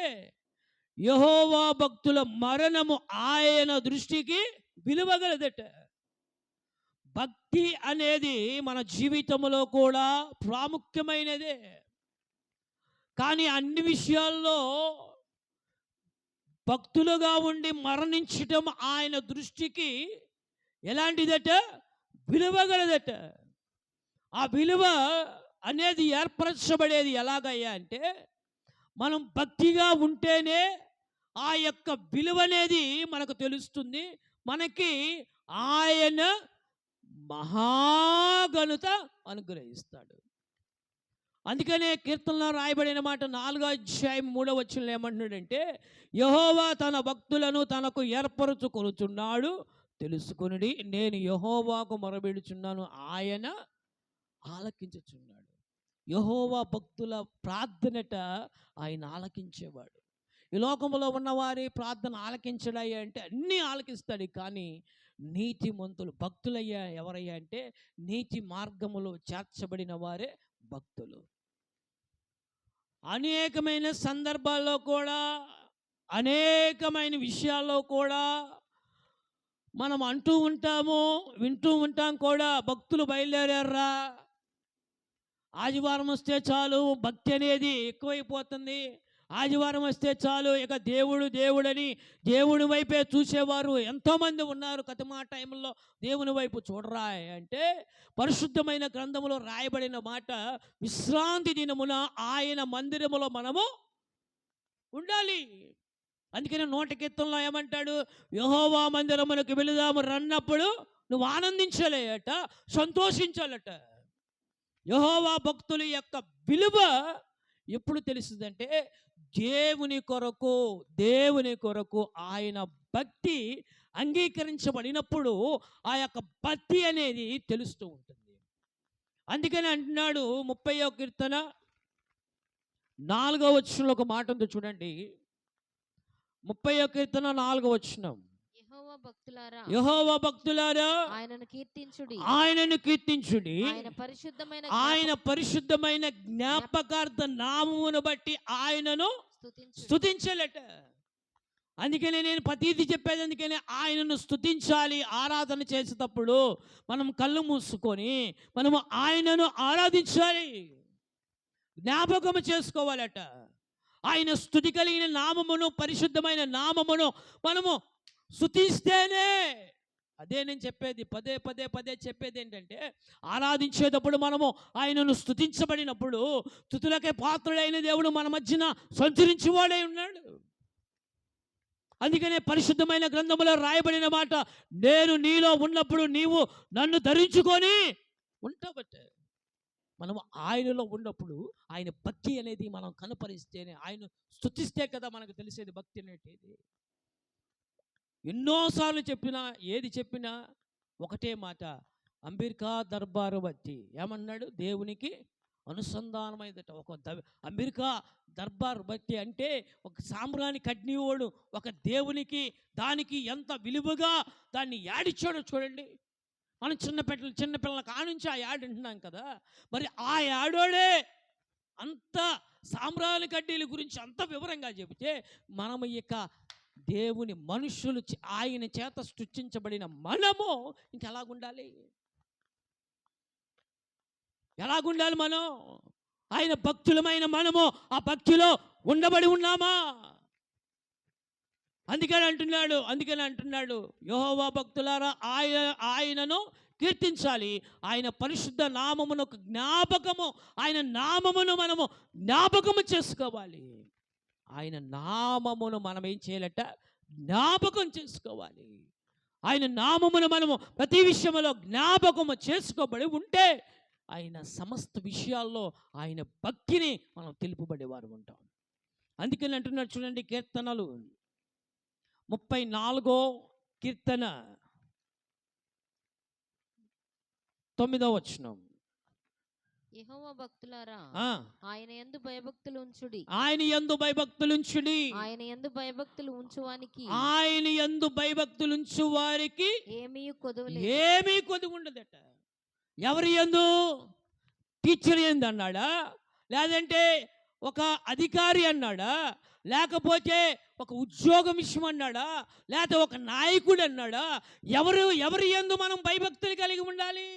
S3: యెహోవా భక్తుల మరణము ఆయన దృష్టికి విలువగలదట. భక్తి అనేది మన జీవితంలో కూడా ప్రాముఖ్యమైనదే. కానీ అన్ని విషయాల్లో భక్తులుగా ఉండి మరణించటం ఆయన దృష్టికి ఎలాంటిదట? విలువగలదట. ఆ విలువ అనేది ఏర్పరచబడేది ఎలాగయ్యా అంటే, మనం భక్తిగా ఉంటేనే ఆ యొక్క విలువ అనేది మనకు తెలుస్తుంది. మనకి ఆయన మహాఘనత అనుగ్రహిస్తాడు. అందుకనే కీర్తనలో రాయబడిన మాట 4వ అధ్యాయం 3వ వచనంలో ఏమంటున్నాడంటే, యెహోవా తన భక్తులను తనకు ఏర్పరచుకొనుచున్నాడు తెలుసుకొనుడి, నేను యెహోవాకు మొరబెడుచున్నాను, ఆయన ఆలకించుచున్నాడు. యెహోవా భక్తుల ప్రార్థనట ఆయన ఆలకించేవాడు. ఈ లోకంలో ఉన్నవారి ప్రార్థన ఆలకించడయ్యా అంటే అన్నీ ఆలకిస్తాడు. కానీ నీతిమంతులు భక్తులయ్యా ఎవరయ్యా అంటే, నీతి మార్గములో చేర్చబడిన వారే భక్తులు. అనేకమైన సందర్భాల్లో కూడా, అనేకమైన విషయాల్లో కూడా మనం అంటూ ఉంటాము, వింటూ ఉంటాం కూడా, భక్తులు బయలుదేరారా, ఆదివారం వస్తే చాలు భక్తి అనేది ఎక్కువైపోతుంది, ఆదివారం వస్తే చాలు ఇక దేవుడని దేవుని వైపే చూసేవారు ఎంతోమంది ఉన్నారు. కతిమా టైంలో దేవుని వైపు చూడరా అంటే, పరిశుద్ధమైన గ్రంథంలో రాయబడిన మాట, విశ్రాంతి దినమున ఆయన మందిరములో మనము ఉండాలి. అందుకని 100 కీర్తనలో ఏమంటాడు? యెహోవా మందిరమునకు వెళుదాము రన్నప్పుడు నువ్వు ఆనందించలేట, సంతోషించాలట. యెహోవా భక్తుల యొక్క విలువ ఎప్పుడు తెలుస్తుందంటే, దేవుని కొరకు ఆయన భక్తి అంగీకరించబడినప్పుడు ఆ యొక్క భక్తి అనేది తెలుస్తూ ఉంటుంది. అందుకని అంటున్నాడు 30వ కీర్తన 4వ వచనంలో ఒక మాట ఉంది చూడండి. 30వ కీర్తన 4వ వచనం, యెహోవా భక్తులారా
S1: ఆయనను కీర్తించుడి,
S3: ఆయన పరిశుద్ధమైన జ్ఞాపకార్థ నామమును బట్టి ఆయనను స్తుతించాలట. అందుకనే నేను ప్రతీది చెప్పేది, అందుకనే ఆయనను స్తుతించాలి. ఆరాధన చేసేటప్పుడు మనం కళ్ళు మూసుకొని మనము ఆయనను ఆరాధించాలి, జ్ఞాపకము చేసుకోవాలట. ఆయన స్తుతి కలిగిన నామమును, పరిశుద్ధమైన నామమును మనము స్తుతిస్తేనే, అదే నేను చెప్పేది, పదే చెప్పేది ఏంటంటే, ఆరాధించేటప్పుడు మనము ఆయనను స్తుతించబడినప్పుడు స్తుతులకే పాత్రుడైన దేవుడు మన మధ్యన సంచరించేవాడై ఉన్నాడు. అందుకనే పరిశుద్ధమైన గ్రంథములో రాయబడిన మాట, నేను నీలో ఉన్నప్పుడు నీవు నన్ను ధరించుకొని ఉంటావట. మనము ఆయనలో ఉన్నప్పుడు ఆయన భక్తి అనేది మనం కనపరిస్తేనే, ఆయన స్తుతిస్తే కదా మనకు తెలిసేది భక్తి అనేటిది. ఎన్నోసార్లు ఏది చెప్పినా ఒకటే మాట, అంబికా దర్బారు భక్తి. ఏమన్నాడు? దేవునికి అనుసంధానమైనదట. అంబికా దర్బార్ భక్తి అంటే ఒక సాంబ్రాణి కడ్నివాడు ఒక దేవునికి దానికి ఎంత విలువగా దాన్ని యాడిచ్చాడో చూడండి. మనం చిన్నపిల్లల కానుంచి ఆ యాడ్ అంటున్నాం కదా, మరి ఆ యాడోడే అంత సాంబ్రాణి కడ్డీల గురించి అంత వివరంగా చెబితే, మనం ఇక దేవుని మనుషులు ఆయన చేత సృష్టించబడిన మనము ఇంకెలాగుండాలి? మనం ఆయన భక్తులమైన మనము ఆ భక్తిలో ఉండబడి ఉన్నామా? అందుకని అంటున్నాడు యెహోవా భక్తులారా ఆయనను కీర్తించాలి, ఆయన పరిశుద్ధ నామమునకు జ్ఞాపకము, ఆయన నామమును మనము జ్ఞాపకము చేసుకోవాలి. ఆయన నామమును మనం ఏం చేయాలట? జ్ఞాపకం చేసుకోవాలి. ఆయన నామమును మనము ప్రతి విషయంలో జ్ఞాపకము చేసుకోబడి ఉంటే ఆయన సమస్త విషయాల్లో ఆయన భక్తిని మనం తెలుపబడేవారు ఉంటాం. అందుకని అంటున్నాడు చూడండి, కీర్తనలు 34వ కీర్తన 9వ వచనం.
S1: యెహోవా భక్తులారా
S3: ఆ,
S1: ఆయన యందు భయభక్తులు ఉంచుడి.
S3: ఆయన యందు భయభక్తులు ఉంచుడి.
S1: ఆయన యందు భయభక్తులు ఉంచువానికి
S3: ఆయన యందు భయభక్తులు ఉంచు వారికి
S1: ఏమీ కొదువలేదు.
S3: ఏమీ కొదువు ఉండదట. ఎవరి యందు? టీచర్ యందు అన్నాడా, లేదంటే ఒక అధికారి అన్నాడా, లేకపోతే ఒక ఉద్యోగం విషయం అన్నాడా, లేకపోతే ఒక నాయకుడు అన్నాడా? ఎవరి యందు మనం భయభక్తులు కలిగి ఉండాలి?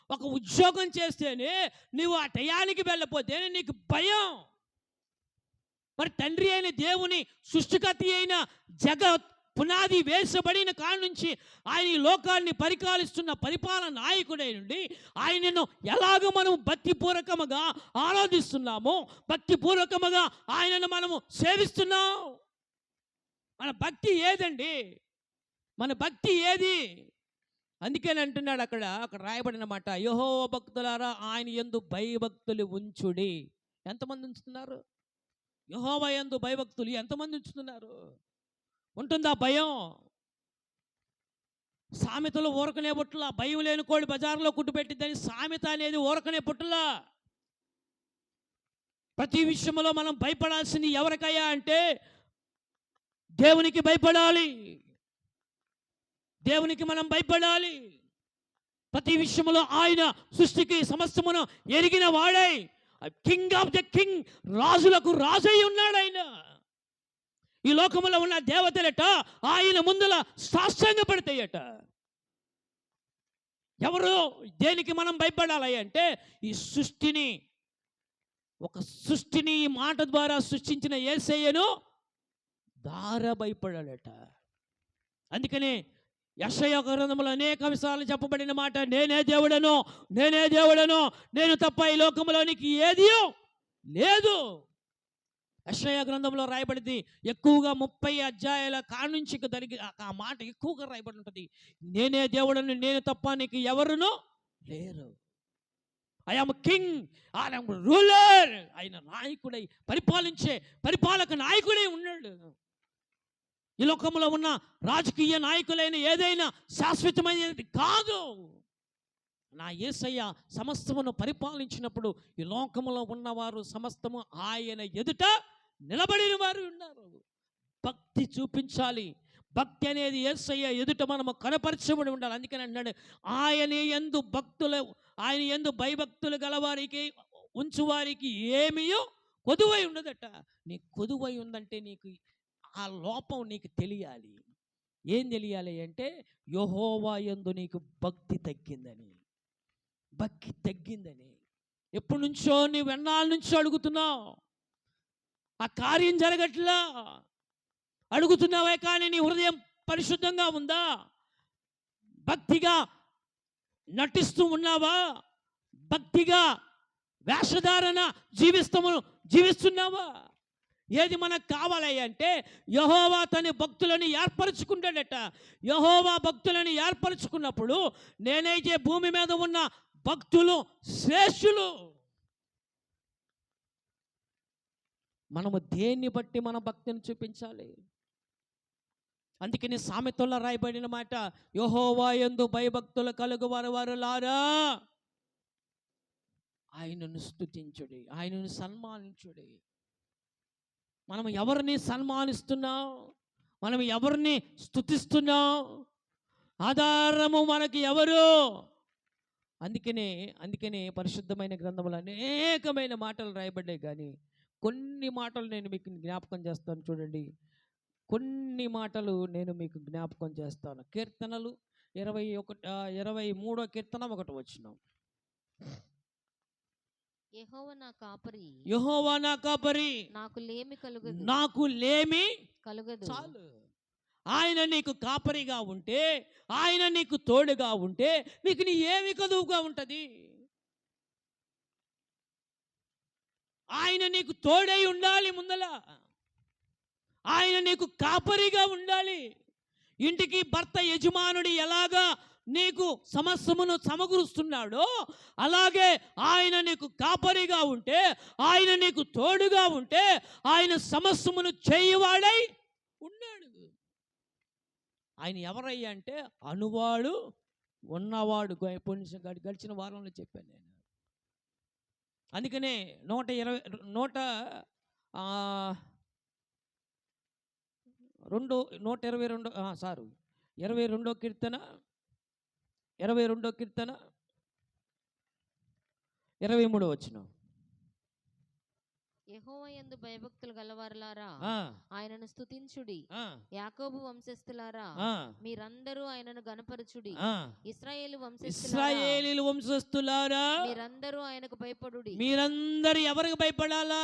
S3: ఒక ఉద్యోగం చేస్తేనే నువ్వు ఆ టయానికి వెళ్ళకపోతేనే నీకు భయం. మరి తండ్రి అయిన దేవుని సృష్టికర్త అయిన జగత్ పునాది వేసబడిన కాడ నుంచి ఆయన ఈ లోకాన్ని పరిపాలిస్తున్న పరిపాలన నాయకుడై నుండి ఆయనను ఎలాగ మనం భక్తిపూర్వకముగా ఆరాధిస్తున్నామో, భక్తిపూర్వకముగా ఆయనను మనము సేవిస్తున్నాం. మన భక్తి ఏదండి? మన భక్తి ఏది? అందుకని అంటున్నాడు అక్కడ రాయబడిన మాట, యెహోవా భక్తులారా ఆయన యందు భయభక్తులు ఉంచుడి. ఎంతమంది ఉంచుతున్నారు? యెహోవా యందు భయభక్తులు ఎంతమంది ఉంచుతున్నారు? ఉంటుందా భయం? సామెతలు ఊరకనే పుట్టలా. భయం లేని కోడి బజార్లో కుట్టు పెట్టిద్దని సామెత అనేది ఊరకనే పుట్టలా. ప్రతి విషయంలో మనం భయపడాల్సింది ఎవరికయ్యా అంటే దేవునికి భయపడాలి. దేవునికి మనం భయపడాలి. ప్రతి విషయంలో ఆయన సృష్టికి సమస్తమును ఎరిగిన వాడై, కింగ్ ఆఫ్ ద కింగ్, రాజులకు రాజై ఉన్నాడు ఆయన. ఈ లోకములో ఉన్న దేవతలట ఆయన ముందల సాష్టాంగపడతాయట. ఎవరు? దేనికి మనం భయపడాలి అంటే ఈ సృష్టిని, ఒక సృష్టిని ఈ మాట ద్వారా సృష్టించిన యేసయ్యను భయపడాలట. అందుకని యెషయా గ్రంథంలో అనేక విషయాలు చెప్పబడిన మాట, నేనే దేవుడను, నేనే దేవుడను, నేను తప్ప ఈ లోకంలోనికి ఏది లేదు. యెషయా గ్రంథంలో రాయబడింది. ఎక్కువగా 30 అధ్యాయాల కానుంచి జరిగి ఆ మాట ఎక్కువగా రాయబడి ఉంటుంది. నేనే దేవుడను, నేను తప్ప నీకు ఎవరునూ లేరు. I am king, I am ruler. ఆయన నాయకుడై పరిపాలించే పరిపాలక నాయకుడై ఉన్నాడు. ఈ లోకంలో ఉన్న రాజకీయ నాయకులైన ఏదైనా శాశ్వతమైనది కాదు. నా యేసయ్య సమస్తమును పరిపాలించినప్పుడు ఈ లోకములో ఉన్నవారు సమస్తము ఆయన ఎదుట నిలబడిన వారు ఉన్నారు. భక్తి చూపించాలి. భక్తి అనేది యేసయ్య ఎదుట మనము కనపరచబడి ఉండాలి. అందుకని అన్నాడు, ఆయన యందు భయభక్తులు గలవారికి ఉంచువారికి ఏమీ కొదువై ఉండదట. నీ కొదువై ఉందంటే నీకు ఆ లోపం నీకు తెలియాలి. ఏం తెలియాలి అంటే యెహోవా యందు నీకు భక్తి తగ్గిందని. భక్తి తగ్గిందని ఎప్పటి నుంచో నీవు ఎన్నాళ్ళ నుంచో అడుగుతున్నావు, ఆ కార్యం జరగట్లా. అడుగుతున్నావే కానీ నీ హృదయం పరిశుద్ధంగా ఉందా? భక్తిగా నటిస్తూ ఉన్నావా? భక్తిగా వేషధారణ జీవిస్తున్నావా? ఏది మనకు కావాలి అంటే యెహోవా తన భక్తులను ఏర్పరచుకుంటాడట. యెహోవా భక్తులను ఏర్పరచుకున్నప్పుడు నేనైతే భూమి మీద ఉన్న భక్తులు శ్రేష్ఠులు. మనము దేన్ని బట్టి మన భక్తిని చూపించాలి? అందుకని సామెతల్లో రాయబడిన మాట, యెహోవా యందు భయభక్తులు కలుగు వారులారా ఆయనను స్తుతించుడి, ఆయనను సన్మానించుడి. మనం ఎవరిని సన్మానిస్తున్నాం? మనం ఎవరిని స్తుతిస్తున్నాం? ఆధారము మనకి ఎవరు? అందుకనే పరిశుద్ధమైన గ్రంథంలో అనేకమైన మాటలు రాయబడ్డాయి. కానీ కొన్ని మాటలు నేను మీకు జ్ఞాపకం చేస్తాను. చూడండి, కొన్ని మాటలు నేను మీకు జ్ఞాపకం చేస్తాను. కీర్తనలు 23వ కీర్తన 1వ వచనం.
S1: యెహోవా నా కాపరి,
S3: యెహోవా నా కాపరి, నాకు లేమి కలుగదు. చాలు. ఆయన నీకు కాపరిగా ఉంటే, ఆయన నీకు తోడుగా ఉంటే నీకు ఏమి కదువుగా ఉంటుంది? ఆయన నీకు తోడై ఉండాలి. ముందల ఆయన నీకు కాపరిగా ఉండాలి. ఇంటికి భర్త యజమానుడి ఎలాగా నీకు సమస్తమును సమకూరుస్తున్నాడో అలాగే ఆయన నీకు కాపరిగా ఉంటే, ఆయన నీకు తోడుగా ఉంటే ఆయన సమస్తమును చేయువాడై ఉన్నాడు. ఆయన ఎవరయ్యా అంటే అనువాడు ఉన్నవాడు గడిచిన వారంలో చెప్పాను నేను. అందుకనే 22 కీర్తన 23 వచనం.
S1: యెహోవా యందు భయభక్తులు గలవారులారా ఆయనను స్తుతించుడి. యాకోబు వంశస్థులారా మీరందరూ ఆయనను గణపరచుడి. ఇశ్రాయేలు
S3: వంశస్థులారా
S1: మీరందరూ ఆయనకు భయపడుడి.
S3: మీరందరూ ఎవరికి భయపడాలా?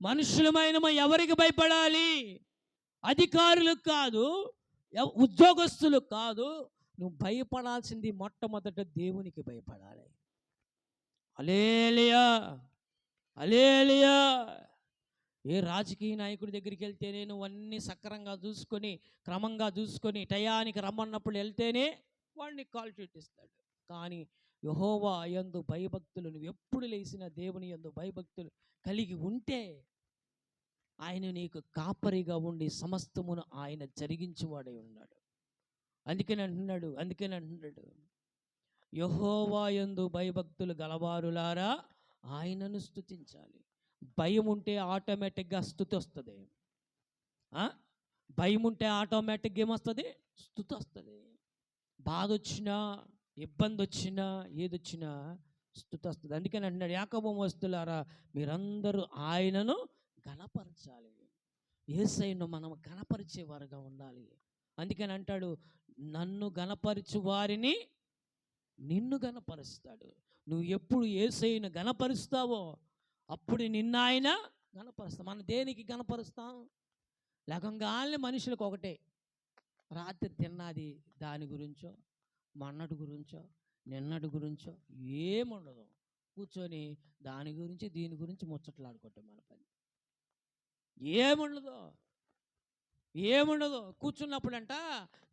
S3: మనుషులమైన ఎవరికి భయపడాలి? అధికారులకు కాదు, ఉద్యోగస్తులకు కాదు. నువ్వు భయపడాల్సింది మొట్టమొదట దేవునికి భయపడాలి. హల్లెలూయా, హల్లెలూయా. ఏ రాజకీయ నాయకుడి దగ్గరికి వెళ్తేనే నువ్వు అన్నీ సక్రంగా చూసుకొని, క్రమంగా చూసుకొని, టయానికి రమ్మన్నప్పుడు వెళ్తేనే వాడిని కాల్ షీట్ ఇస్తాడు. కానీ యెహోవా యందు భయభక్తులు, నువ్వు ఎప్పుడు లేచిన దేవుని యందు భయభక్తులు కలిగి ఉంటే ఆయన నీకు కాపరిగా ఉండి సమస్తమును ఆయన జరిగించేవాడై ఉన్నాడు. అందుకని అంటున్నాడు యెహోవా యందు భయభక్తులు గలవారులారా ఆయనను స్తుతించాలి. భయం ఉంటే ఆటోమేటిక్గా స్తుతి వస్తుంది. భయం ఉంటే ఆటోమేటిక్గా ఏమొస్తుంది? స్తుతి వస్తుంది. బాధ వచ్చినా, ఇబ్బంది వచ్చినా, ఏదొచ్చినా స్తుతి వస్తుంది. అందుకని అంటున్నాడు యాకోబు వంశస్థులారా మీరందరూ ఆయనను గణపరచాలి. యేసయ్యను మనం గణపరిచేవారుగా ఉండాలి. అందుకని అంటాడు నన్ను గణపరచు వారిని నిన్ను గణపరుస్తాడు. నువ్వు ఎప్పుడు యేసయ్యను గణపరుస్తావో అప్పుడు నిన్న ఆయన గణపరుస్తాం. మనం దేనికి గణపరుస్తాం? లేకంగానే మనుషులకు ఒకటే, రాత్రి తిన్నది దాని గురించో, మొన్నటి గురించో, నిన్నటి గురించో ఏముండదు. కూర్చొని దాని గురించి దీని గురించి ముచ్చట్లాడుకుంటాం. మన పని ఏముండదు. కూర్చున్నప్పుడంట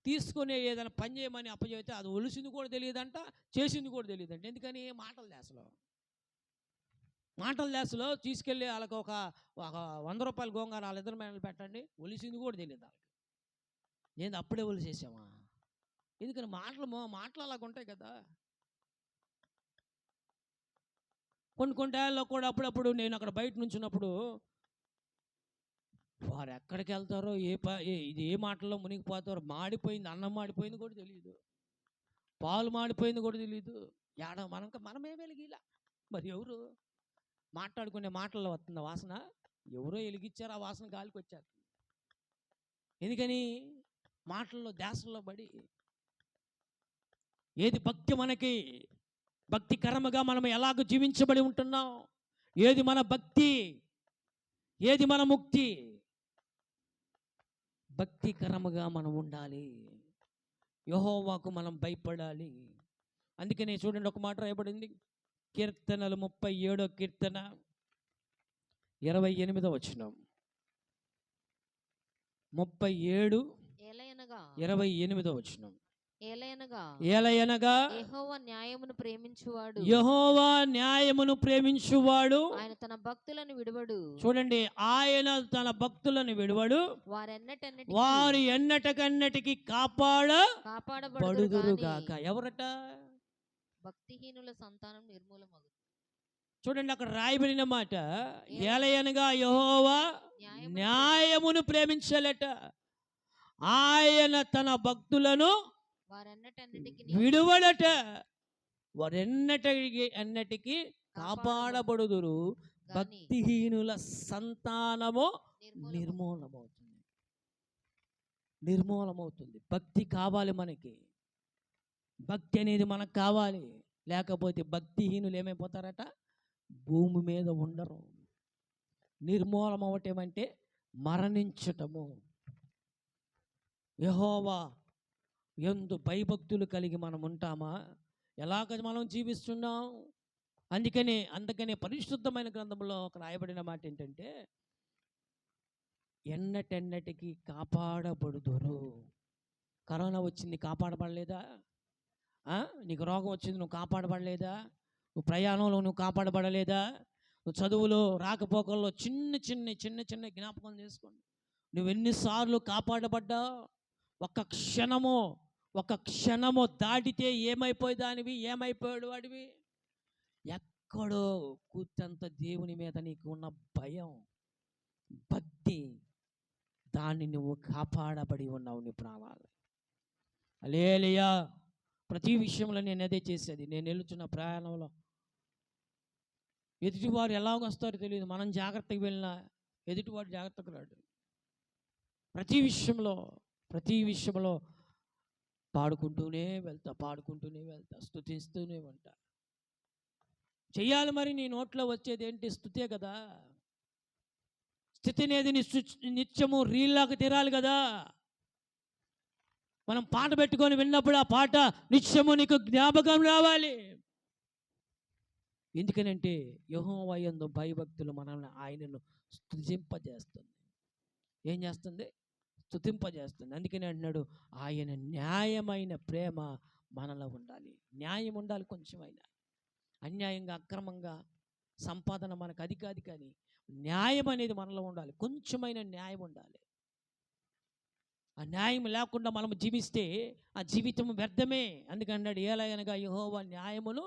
S3: తీసుకొని ఏదైనా పని చేయమని అప్పచెబితే అది ఒలిసింది కూడా తెలియదంట, చేసింది కూడా తెలియదంట. ఎందుకని? మాటల దేశలో తీసుకెళ్ళి వాళ్ళకి ఒక 100 రూపాయల గోంగార వాళ్ళ ఇద్దరు మేనలు పెట్టండి, ఒలిసింది కూడా తెలియదు వాళ్ళకి. ఏంది అప్పుడే ఒలిసేసామా? ఎందుకని? మాటలు అలాగ ఉంటాయి కదా. కొన్ని టైంలో కూడా అప్పుడప్పుడు నేను అక్కడ బయట నుంచున్నప్పుడు వారు ఎక్కడికి వెళ్తారో, ఇది ఏ మాటల్లో మునిగిపోతారో, మాడిపోయింది, అన్నం మాడిపోయింది కూడా తెలియదు, పాలు మాడిపోయింది కూడా తెలియదు. మనమే వెలిగిలా. మరి ఎవరు మాట్లాడుకునే మాటల్లో వస్తుంది వాసన? ఎవరో వెలిగించారు, ఆ వాసన గాలికి వచ్చేస్తుంది. ఎందుకని? మాటల్లో దేశంలో పడి. ఏది భక్తి? మనకి భక్తి కర్మగా మనం ఎలాగ జీవించబడి ఉంటున్నాం? ఏది మన భక్తి? ఏది మన ముక్తి? భక్తి కర్మగా మనం ఉండాలి. యెహోవాకు మనం భయపడాలి. అందుకనే చూడండి, ఒక మాట రాయబడింది కీర్తనలు 37వ కీర్తన 28వ వచనం. 37:28వ వచనం.
S1: ఏలయనగా యెహోవా న్యాయమును ప్రేమించువాడు ఆయన తన భక్తులను విడువడు.
S3: చూడండి, ఆయన తన భక్తులను విడువడు, వారు ఎన్నటికన్నటికి కాపాడబడుదురుగాక. ఎవరట?
S1: భక్తిహీనుల సంతానం నిర్మూలమగును.
S3: చూడండి, అక్కడ రాయబడిన మాట ఏలయనగా యెహోవా న్యాయమును ప్రేమించాలట. ఆయన తన భక్తులను విడువడట, వారెన్నటికి కాపాడబడుదురు. భక్తిహీనుల సంతానము నిర్మూలమవుతుంది. భక్తి కావాలి మనకి. భక్తి అనేది మనకు కావాలి. లేకపోతే భక్తిహీనులు ఏమైపోతారట? భూమి మీద ఉండరు. నిర్మూలం అవటం అంటే మరణించటము. యెహోవా యందు భయభక్తులు కలిగి మనం ఉంటామా? ఎలాగ మనం జీవిస్తున్నాం? అందుకనే పరిశుద్ధమైన గ్రంథంలో ఒక రాయబడిన మాట ఏంటంటే ఎన్నటెన్నటికి కాపాడబడుదురు. కరోనా వచ్చింది, కాపాడబడలేదా? నీకు రోగం వచ్చింది, నువ్వు కాపాడబడలేదా? నువ్వు ప్రయాణంలో నువ్వు కాపాడబడలేదా? నువ్వు చదువులో రాకపోకల్లో చిన్న చిన్న జ్ఞాపకం చేసుకోండి. నువ్వు ఎన్నిసార్లు కాపాడబడ్డా? ఒక్క క్షణము, ఒక క్షణము దాటితే ఏమైపోయేదానివి, ఏమైపోయాడు వాడివి. ఎక్కడో కూర్చంత దేవుని మీద నీకు ఉన్న భయం, భక్తి, దాన్ని నువ్వు కాపాడబడి ఉన్నావు నీ ప్రాణాలు. హల్లెలూయా. ప్రతి విషయంలో నేను అదే చేసేది. నేను వెళ్తున్న ప్రయాణంలో ఎదుటివారు ఎలాగ వస్తారో తెలియదు. మనం జాగ్రత్తగా వెళ్ళినా ఎదుటివాడు జాగ్రత్తగా రాడు. ప్రతి విషయంలో పాడుకుంటూనే వెళ్తా, స్తుతిస్తూనే ఉంటా. చెయ్యాలి. మరి నీ నోట్లో వచ్చేది ఏంటి? స్తుతే కదా. స్థితి అనేది నిత్యము రీల్లాగా తీరాలి కదా. మనం పాట పెట్టుకొని విన్నప్పుడు ఆ పాట నిత్యము నీకు జ్ఞాపకం రావాలి. ఎందుకనంటే యెహోవా యందు భయభక్తులు మనల్ని ఆయనను స్తుతింపజేస్తుంది. ఏం చేస్తుంది? స్తుతింపజేస్తుంది. అందుకని అంటున్నాడు, ఆయన న్యాయమైన ప్రేమ మనలో ఉండాలి. న్యాయం ఉండాలి. కొంచెమైనా అన్యాయంగా, అక్రమంగా సంపాదన మనకు అది కాదు, కానీ న్యాయం అనేది మనలో ఉండాలి. కొంచెమైన న్యాయం ఉండాలి. ఆ న్యాయం లేకుండా మనం జీవిస్తే ఆ జీవితం వ్యర్థమే. అందుకన్నాడు, ఎలాగనగా యెహోవా న్యాయమును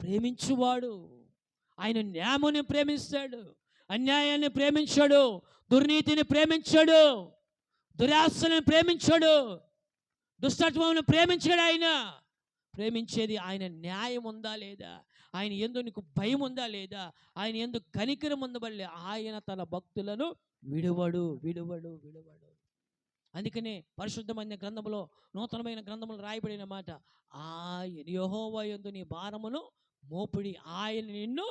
S3: ప్రేమించువాడు. ఆయన న్యాయముని ప్రేమిస్తాడు, అన్యాయాన్ని ప్రేమించాడు, దుర్నీతిని ప్రేమించాడు, దురాశను ప్రేమించాడు, దుష్టత్వమును ప్రేమించాడు. ఆయన ప్రేమించేది ఆయన న్యాయం ఉందా లేదా, ఆయన యందు నీకు భయం ఉందా లేదా, ఆయన యందు కనికరం ఉందబడలే. ఆయన తన భక్తులను విడువడు. అందుకనే పరిశుద్ధమైన గ్రంథంలో, నూతనమైన గ్రంథంలో రాయబడిన మాట, ఆయన యెహోవా యందు నీ భారమును మోపుడి, ఆయన నిన్ను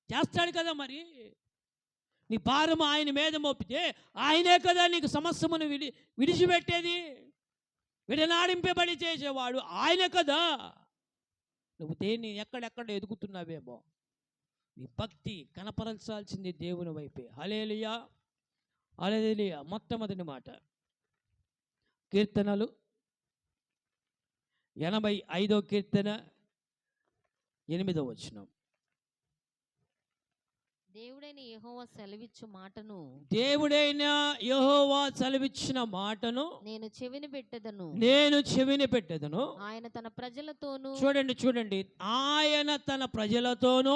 S3: చేస్తాడు కదా. మరి నీ భారము ఆయన మీద మోపితే ఆయనే కదా నీకు సమస్యమును విడిచిపెట్టేది, విడనాడింపబడి చేసేవాడు ఆయన కదా. నువ్వు దేన్ని ఎక్కడెక్కడ ఎదుగుతున్నావేమో, నీ భక్తి కనపరచాల్సింది దేవుని వైపే. హల్లెలూయా. మొట్టమొదటి మాట, కీర్తనలు 85వ కీర్తన 8వ వచనం.
S1: దేవుడైన యెహోవా సెలవిచ్చు మాటను, సెలవిచ్చిన మాటను నేను చెవిని పెట్టెదను. ఆయన తన ప్రజలతోను, చూడండి, ఆయన తన ప్రజలతోను,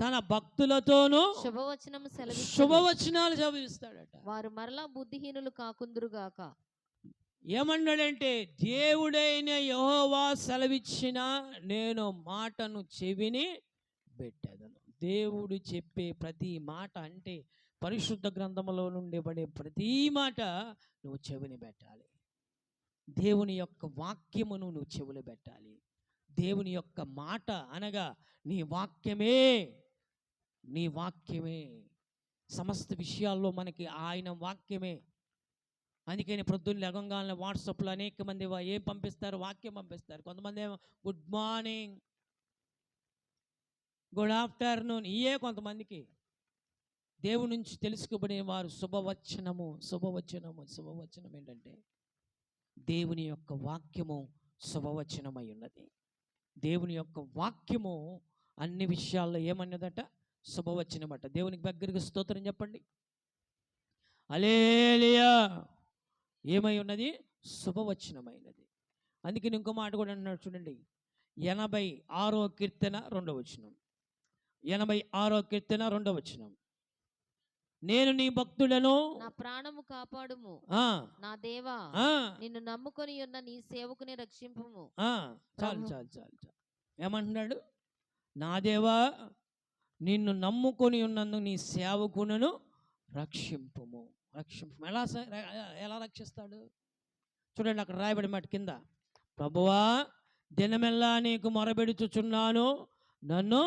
S1: తన భక్తులతోను శుభవచనాలు సెలవిస్తాడట. వారు మరలా బుద్ధిహీనులు కాకుందురుగాక. ఏమన్నాడంటే, దేవుడైన యెహోవా సెలవిచ్చిన నేను మాటను చెవిని పెట్టెదను. దేవుడు చెప్పే ప్రతి మాట, అంటే పరిశుద్ధ గ్రంథంలో నుండి పడే ప్రతి మాట నువ్వు చెవిని పెట్టాలి. దేవుని యొక్క వాక్యమును నువ్వు చెవులు పెట్టాలి. దేవుని యొక్క మాట అనగా నీ వాక్యమే. సమస్త విషయాల్లో మనకి ఆయన వాక్యమే. అందుకని ప్రొద్దున్న లెగంగానే వాట్సాప్లో అనేక మంది ఏం పంపిస్తారు? వాక్యం పంపిస్తారు. కొంతమంది ఏమో గుడ్ మార్నింగ్, గుడ్ ఆఫ్టర్నూన్, ఇయే కొంతమందికి. దేవుడి నుంచి తెలుసుకోబడిన వారు శుభవచనం ఏంటంటే దేవుని యొక్క వాక్యము శుభవచనమై ఉన్నది. దేవుని యొక్క వాక్యము అన్ని విషయాల్లో ఏమన్నదట? శుభవచనమట. దేవునికి దగ్గరికి స్తోత్రం చెప్పండి. హల్లెలూయా. ఏమై ఉన్నది? శుభవచనమైనది. అందుకని ఇంకో మాట కూడా అన్నాడు చూడండి, 86వ కీర్తన 2వ వచనం. 86వ కీర్తన 2వ వచనం. నేను నీ భక్తులను, నా ప్రాణము కాపాడుము, నా దేవా నిన్ను నమ్ముకొని ఉన్న నీ సేవకుని రక్షింపుము. చాలు. ఏమంటున్నాడు? నా దేవా నిన్ను నమ్ముకొని ఉన్నందుకు నీ సేవకులను రక్షింపుము. ఎలా రక్షిస్తాడు? చూడండి, అక్కడ రాయబడి మాట కింద, ప్రభువా దినమెల్లా నీకు మొరబెడుచుచున్నాను, నన్ను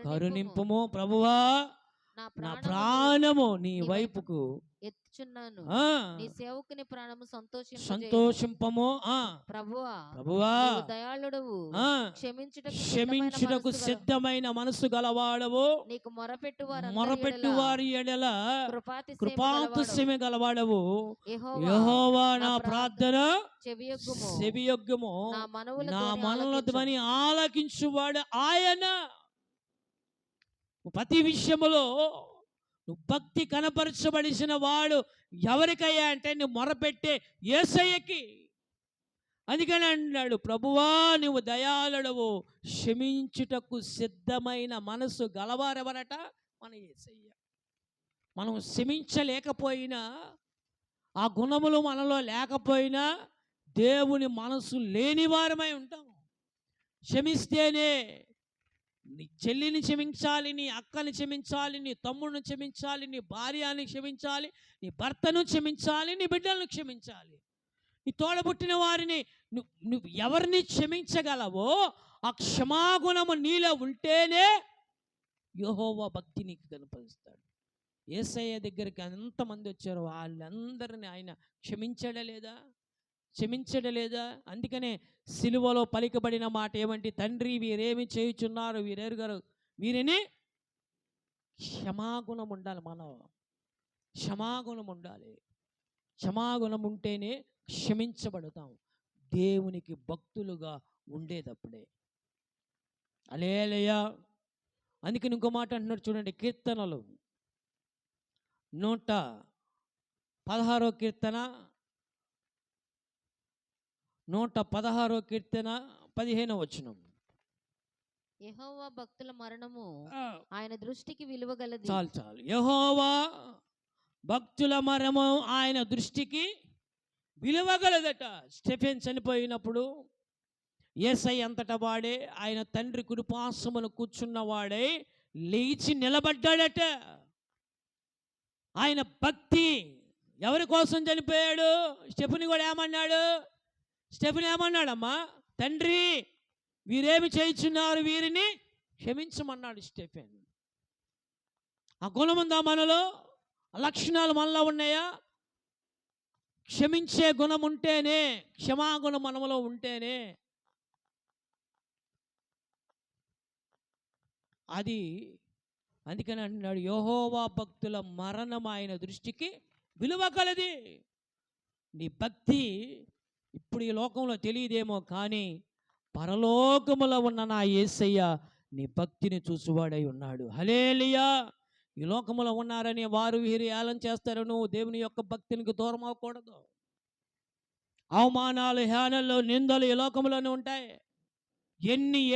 S1: కరుణింపుము. ప్రభువా నా ప్రాణము నీ వైపుకు ఎత్తుచున్నాను, నీ సేవకుని ప్రాణము సంతోషింపము. ప్రభువా దయాళుడవు, క్షమించుటకు సిద్ధమైన మనసు గలవాడవు, నీకు మొరపెట్టు వారి ఎడల కృపాతిశయము గలవాడవు. యెహోవా నా ప్రార్థన చెవియొగ్గుము, నా మనవుల ధ్వని ఆలకించువాడు ఆయన. ప్రతి విషయములో నువ్వు భక్తి కనపరచబడిసిన వాడు ఎవరికయ్యా అంటే నువ్వు మొరపెట్టే యేసయ్యకి. అందుకని అన్నాడు, ప్రభువా నువ్వు దయాళుడవు, క్షమించుటకు సిద్ధమైన మనసు గలవారెవరట? మన యేసయ్య. మనం క్షమించలేకపోయినా, ఆ గుణములు మనలో లేకపోయినా దేవుని మనసు లేని వారమై ఉంటాము. క్షమిస్తేనే నీ చెల్లిని క్షమించాలి, నీ అక్కని క్షమించాలి, నీ తమ్ముడిని క్షమించాలి, నీ భార్యని క్షమించాలి, నీ భర్తను క్షమించాలి, నీ బిడ్డలను క్షమించాలి. నీ తోడబుట్టిన వారిని నువ్వు ఎవరిని క్షమించగలవో ఆ క్షమాగుణము నీలో ఉంటేనే యెహోవా భక్తి నీకు కనపరుస్తాడు. యేసయ్య దగ్గరికి ఎంతమంది వచ్చారో వాళ్ళందరినీ ఆయన క్షమించడలేదా? అందుకనే సిలువలో పలికబడిన మాట ఏమంటే, తండ్రి వీరేమి చేయుచున్నారు వీరెరుగరు, వీరిని క్షమాగుణం ఉండాలి. క్షమాగుణం ఉండాలి. క్షమాగుణం ఉంటేనే క్షమించబడతాం, దేవునికి భక్తులుగా ఉండేటప్పుడే. హల్లెలూయా. అందుకని ఇంకో మాట అంటున్నాడు చూడండి, కీర్తనలు 116వ కీర్తన 116వ కీర్తన 15వ వచనం.
S4: యెహోవా భక్తుల మరణము ఆయన దృష్టికి విలువగలది.
S1: చాలు. యెహోవా భక్తుల మరణము ఆయన దృష్టికి విలువగలదట. స్టెఫెన్ చనిపోయినప్పుడు యేసయ్య అంతటా వాడే ఆయన తండ్రి కుడిపార్శ్వమున కూర్చున్నవాడే లేచి నిలబడ్డాడట. ఆయన భక్తి ఎవరి కోసం చనిపోయాడు? స్టెఫెన్ కూడా ఏమన్నాడు? స్టెఫెన్ ఏమన్నాడమ్మా? తండ్రి వీరేమి చేయుచున్నారు వీరిని క్షమించమన్నాడు స్టెఫెన్. ఆ గుణం ఉందా మనలో? లక్షణాలు మనలో ఉన్నాయా? క్షమించే గుణం ఉంటేనే, క్షమాగుణం మనలో ఉంటేనే అది. అందుకని అంటున్నాడు, యెహోవా భక్తుల మరణం ఆయన దృష్టికి విలువ కలది. నీ భక్తి ఇప్పుడు ఈ లోకంలో తెలియదేమో, కానీ పరలోకములో ఉన్న నా యేసయ్య నీ భక్తిని చూసువాడై ఉన్నాడు. హల్లెలూయా. ఈ లోకములో ఉన్నారని వారు వీరు ఏలం చేస్తారు, నువ్వు దేవుని యొక్క భక్తినికి దూరం అవ్వకూడదు. అవమానాలు, హేళనలు, నిందలు ఈ లోకంలోనే ఉంటాయి.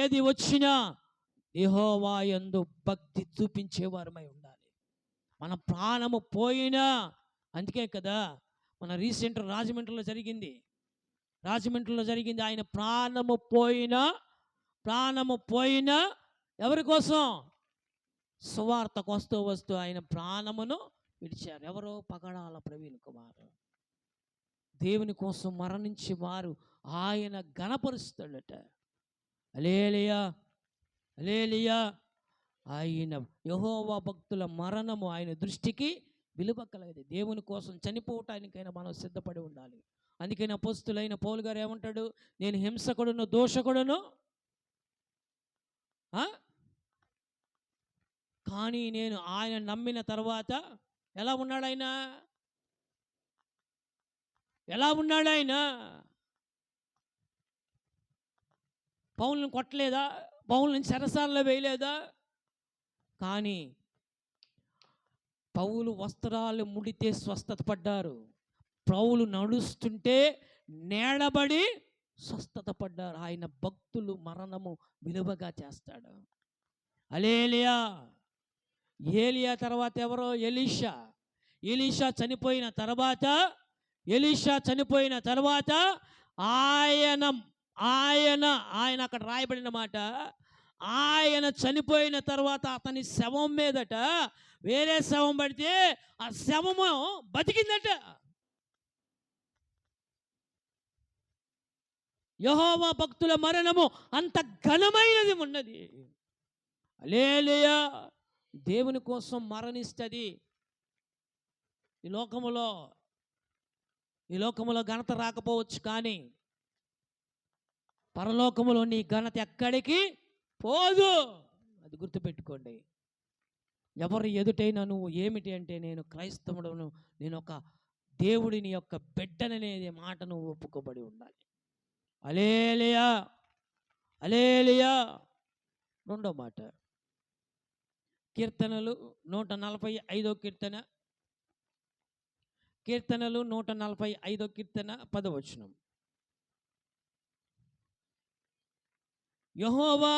S1: ఏది వచ్చినా యెహోవా యందు భక్తి చూపించేవారమై ఉండాలి. మన ప్రాణము పోయినా, అందుకే కదా మన రీసెంట్ రాజమండ్రిలో జరిగింది. ఆయన ప్రాణము పోయినా ఎవరి కోసం? సువార్తకు వస్తూ ఆయన ప్రాణమును విడిచారు. ఎవరో? పగడాల ప్రవీణ్ కుమార్. దేవుని కోసం మరణించి వారు ఆయన ఘనపరుస్తాడట. హల్లెలూయా. ఆయన యెహోవా భక్తుల మరణము ఆయన దృష్టికి విలువ కలగదు. దేవుని కోసం చనిపోవటానికైనా మనం సిద్ధపడి ఉండాలి. అందుకని అపోస్తులైన పౌలు గారు ఏమంటాడు? నేను హింసకుడును, దోషకుడును, కానీ నేను ఆయన నమ్మిన తర్వాత ఎలా ఉన్నాడు ఆయన? పౌలుని కొట్టలేదా? పౌలుని చెరసాలలో వేయలేదా? కానీ పౌలు వస్త్రాలు ముడితే స్వస్థత పడ్డారు. పౌలు నడుస్తుంటే నేడబడి స్వస్థత పడ్డారు. ఆయన భక్తులు మరణము విలువగా చేస్తాడు. హల్లెలూయా. ఏలియా తర్వాత ఎవరో? ఎలీషా చనిపోయిన తర్వాత ఆయన అక్కడ రాయబడిన మాట, ఆయన చనిపోయిన తర్వాత అతని శవం మీదట వేరే శవం పడితే ఆ శవము బతికిందట. యెహోవా భక్తుల మరణము అంత ఘనమైనది ఉన్నది. హల్లెలూయా. దేవుని కోసం మరణిస్తుంది. ఈ లోకములో ఘనత రాకపోవచ్చు, కానీ పరలోకములో నీ ఘనత ఎక్కడికి పోదు. అది గుర్తుపెట్టుకోండి. ఎవరు ఎదుటైనా నువ్వు ఏమిటి అంటే, నేను క్రైస్తవుడును, నేను ఒక దేవుడిని యొక్క బిడ్డననేది మాట నువ్వు ఒప్పుకోబడి ఉండాలి. హల్లెలూయా. రెండో మాట,
S3: కీర్తనలు 145 కీర్తన, కీర్తనలు 145 కీర్తన 10వ వచనం. యెహోవా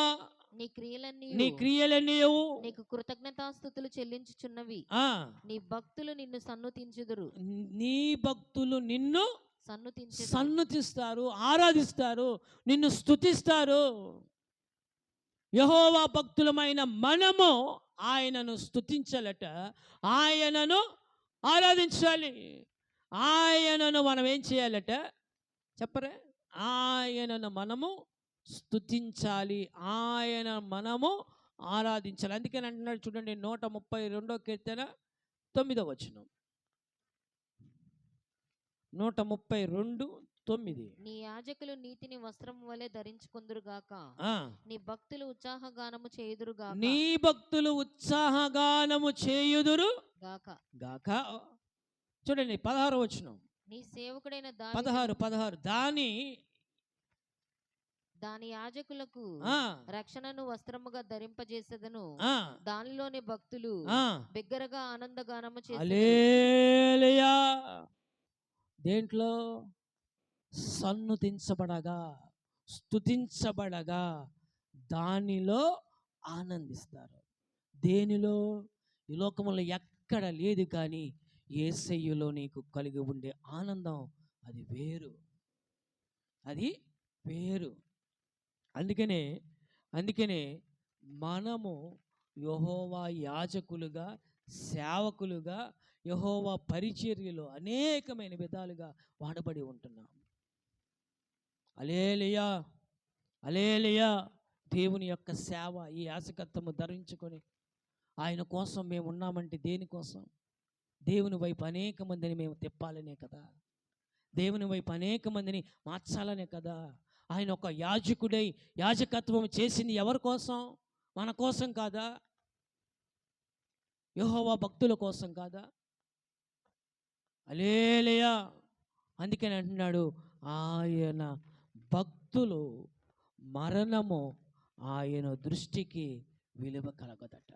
S4: నీ క్రియలన్నీ
S3: నీ క్రియలన్నీ
S4: నీకు కృతజ్ఞతాస్తుతులు చెల్లించుచున్నవి. నీ భక్తులు నిన్ను సన్నుతించుదురు.
S3: నీ భక్తులు నిన్ను
S4: సన్నుతించుదురు.
S3: సన్నుతిస్తారు, ఆరాధిస్తారు, నిన్ను స్తుతిస్తారు. యెహోవా భక్తులమైన మనము ఆయనను స్తుతించాలట, ఆయనను ఆరాధించాలి. ఆయనను మనం ఏం చేయాలట చెప్పరే? ఆయనను మనము స్తుతించాలి, ఆయన మనము ఆరాధించాలి. అందుకని అంటున్నాడు చూడండి 132 కీర్తన 9వ వచనం. 132:9.
S4: నీ యాజకులు నీతిని వస్త్రము వలె ధరించుకొందురుగాక. నీ భక్తులు ఉత్సాహగానము చేయుదురుగాక.
S3: నీ భక్తులు ఉత్సాహగానము చేయుదురు
S4: గాక.
S3: గాక. చూడండి 16వ వచనం.
S4: నీ సేవకుడైన
S3: 16
S4: దాని యాజకులకు రక్షణను వస్త్రముగా ధరింపజేసేదను. దానిలోని భక్తులు బిగ్గరగా ఆనందగానము చేస్తారు.
S3: హల్లెలూయా. దేంట్లో? సన్నుతించబడగా, స్తుతించబడగా దానిలో ఆనందిస్తారు. దేనిలో? ఈ లోకములో ఎక్కడ లేదు, కానీ యేసయ్యలో నీకు కలిగి ఉండే ఆనందం అది వేరు, అది వేరు. అందుకనే మనము యెహోవా యాజకులుగా, సేవకులుగా, యెహోవా పరిచర్యలో అనేకమైన విధాలుగా వాడబడి ఉంటున్నాం. హల్లెలూయా, హల్లెలూయా. దేవుని యొక్క సేవ, ఈ యాజకత్వము ధరించుకొని ఆయన కోసం మేము ఉన్నామంటే దేనికోసం? దేవుని వైపు అనేక మందిని మేము తిప్పాలనే కదా, దేవుని వైపు అనేక మందిని మార్చాలనే కదా. ఆయన ఒక యాజకుడై యాజకత్వం చేసింది ఎవరి కోసం? మన కోసం కాదా? యెహోవా భక్తుల కోసం కాదా? హల్లెలూయా. అందుకని అంటున్నాడు, ఆయన భక్తులు మరణము ఆయన దృష్టికి విలువ కలగదట.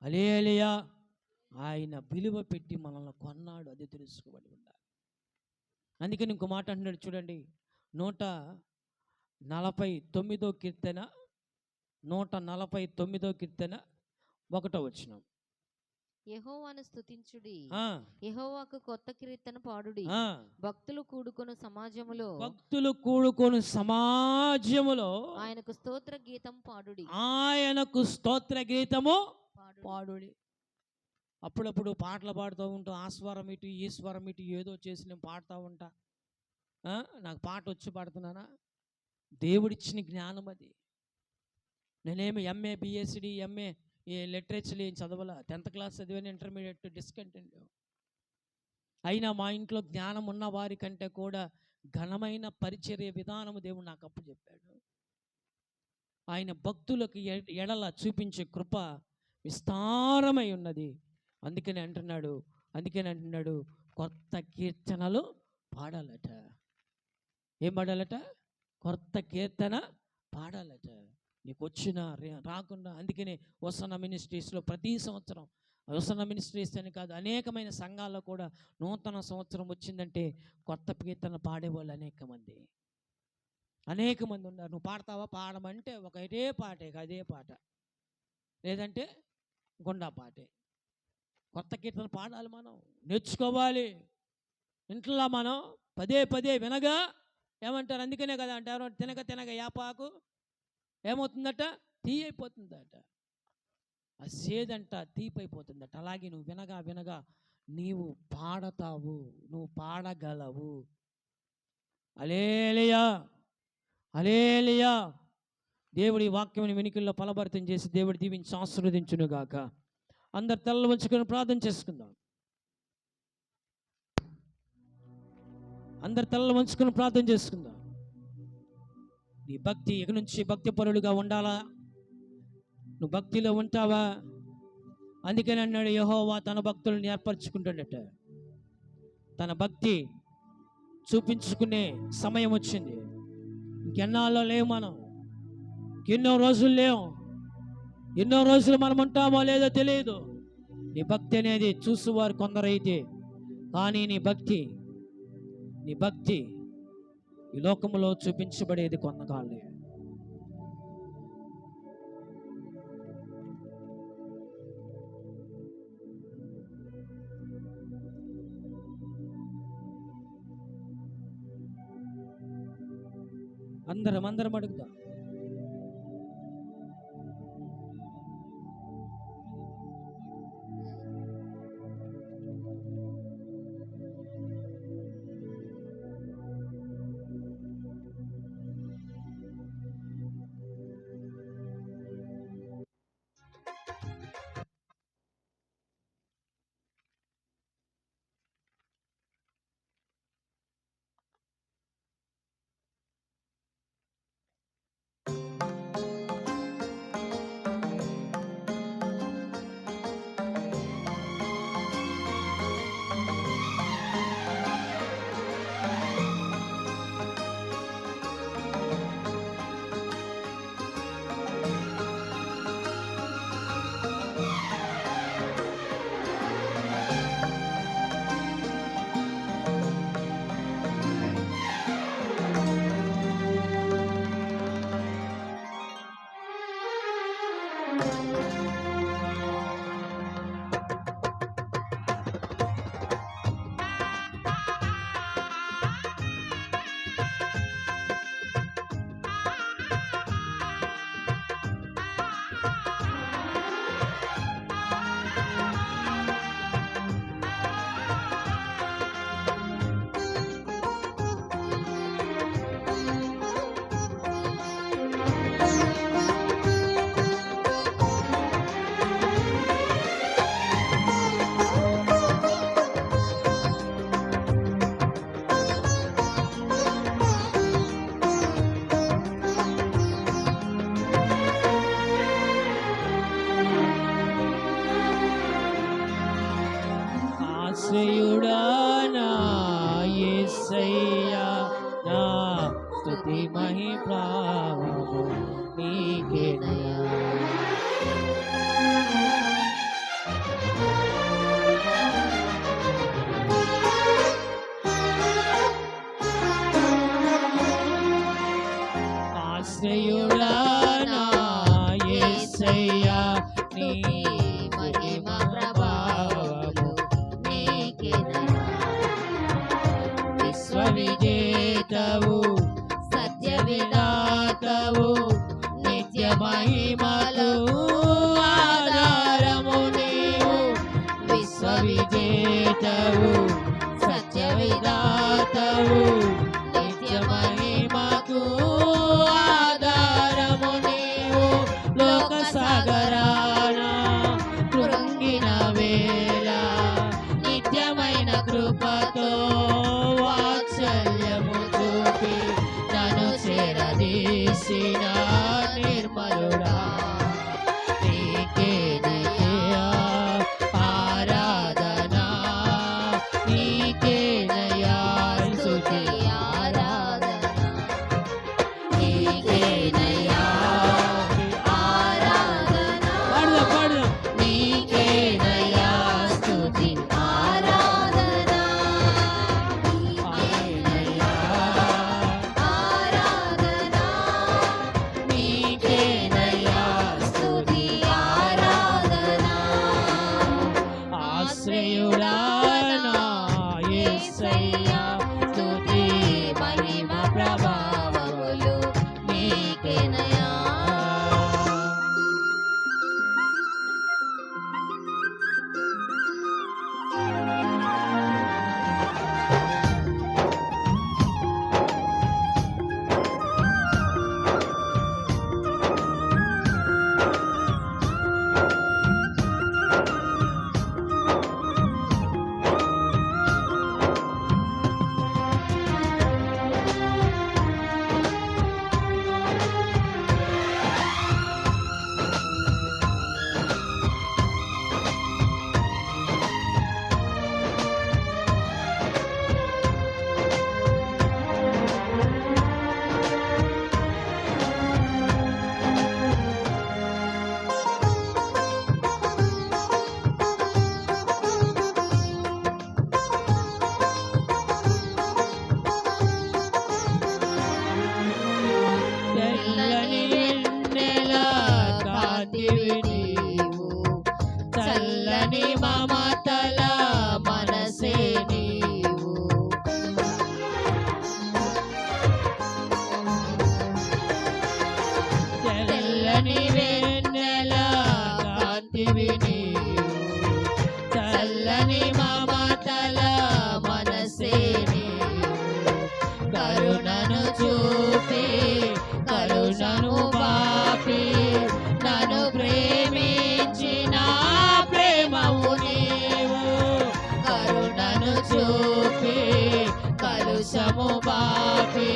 S3: హల్లెలూయా. ఆయన విలువ పెట్టి మనల్ని కొన్నాడు, అది తెలుసుకోబడి ఉండాలి. అందుకని ఇంకో మాట అంటున్నాడు చూడండి 149 కీర్తన, 149 కీర్తన 1వ వచనం.
S4: యెహోవాను స్తుతించుడి, యెహోవాకు కొత్త కీర్తన పాడుడి. భక్తులు కూడుకొను సమాజములో ఆయనకు స్తోత్ర గీతం పాడుడి.
S3: ఆయనకు స్తోత్ర గీతము పాడుడి. అప్పుడప్పుడు పాటలు పాడుతూ ఉంటాం, ఆ స్వరం ఇటు ఈ స్వరం ఇటు ఏదో చేసి నేను పాడుతూ ఉంటా. నాకు పాట వచ్చి పాడుతున్నానా? దేవుడిచ్చిన జ్ఞానం అది. నేనేమి ఎంఏ బిఎస్సిడి ఎంఏ లిటరేచర్ ఏం చదవాలా, 10th క్లాస్ చదివాను, ఇంటర్మీడియట్ డిస్కంటిన్యూ అయినా మా ఇంట్లో జ్ఞానం ఉన్న వారి కంటే కూడా ఘనమైన పరిచర్య విధానము దేవుడు నాకు అప్పు చెప్పాడు. ఆయన భక్తులకు ఎడల చూపించే కృప విస్తారమై ఉన్నది. అందుకని అంటున్నాడు కొత్త కీర్తనలు పాడాలట. ఏం పాడాలట? కొత్త కీర్తన పాడాలట. నీకు వచ్చిన రాకుండా. అందుకనే వసన మినిస్ట్రీస్లో ప్రతి సంవత్సరం, వసన మినిస్ట్రీస్ అని కాదు, అనేకమైన సంఘాల్లో కూడా నూతన సంవత్సరం వచ్చిందంటే కొత్త కీర్తన పాడేవాళ్ళు అనేక మంది ఉన్నారు. నువ్వు పాడతావా? పాడమంటే ఒకటే పాటే, అదే పాట, లేదంటే గుండా పాటే. కొత్త కీర్తన పాడాలి, మనం నేర్చుకోవాలి. ఇంట్లో మనం పదే వినగా ఏమంటారు? అందుకనే కదా అంటారు, తినక యాపాకు ఏమవుతుందట? తీ అయిపోతుందట. ఆ సేదంట తీపైపోతుందట. అలాగే నువ్వు వినగా నీవు పాడతావు, నువ్వు పాడగలవు. హల్లెలూయా, హల్లెలూయా. దేవుడి వాక్యముని వెనుకల్లో ఫలభరితం చేసి దేవుడి దీవించి ఆశీర్వదించునుగాక. అందరు తలలు వంచుకొని ప్రార్థన చేసుకుందాం. అందరు తలలు వంచుకొని ప్రార్థన చేసుకుందాం. నీ భక్తి ఇక నుంచి భక్తి పరులుగా ఉండాలా? నువ్వు భక్తిలో ఉంటావా? అందుకని అన్నాడు, యెహోవా తన భక్తులను ఏర్పరచుకుంటాడట. తన భక్తి చూపించుకునే సమయం వచ్చింది. ఇంకెన్నాళ్ళలో లేవు, మనం ఎన్నో రోజులు లేవు. ఎన్నో రోజులు మనం ఉంటామో లేదో తెలియదు. నీ భక్తి అనేది చూసేవారు కొందరైతే, కానీ నీ భక్తి ఈ లోకంలో చూపించబడేది కొంతకాలే. అందరం అడుగుదాం. ఆశ్రయుడా నా యేసయ్యా, నా స్తుతి మహిమావము నీకేనయ్యా. ఆశ్రయుడా నా యేసయ్యా, నీ మహిమ ప్రభావము విశ్వవిజేతవు, సత్య విధాతవు, నిత్య మహిమలు ఆధారము నీవు. విశ్వవిజేతవు, సత్య విధాతవు, నిత్య మహిమకు ఆధారము నీవు. లోక సాగరాన కృంగిన వేళ నిత్యమైన కృపతో వాత్సల్యము చూపి నన్ను చేరదీసిన నిర్మలుడా, నీకేనయ్యా ఆరాధన, నీకేనయ్యా స్తుతి ఆరాధన, నీకేనయ్యా ఆరాధన, పాడుదాం నీకేనయ్యా స్తుతి ఆరాధన,
S1: చల్లని మమతల మనసే నీవు, తెల్లని వెన్నెల కాంతివి నీవు, చల్లని మమతల మనసే నీవు, కరుణను చూపి కరుణను పాపి నన్ను ప్రేమించిన ప్రేమవు నీవు, కరుణను చూపి కలుషము పాపి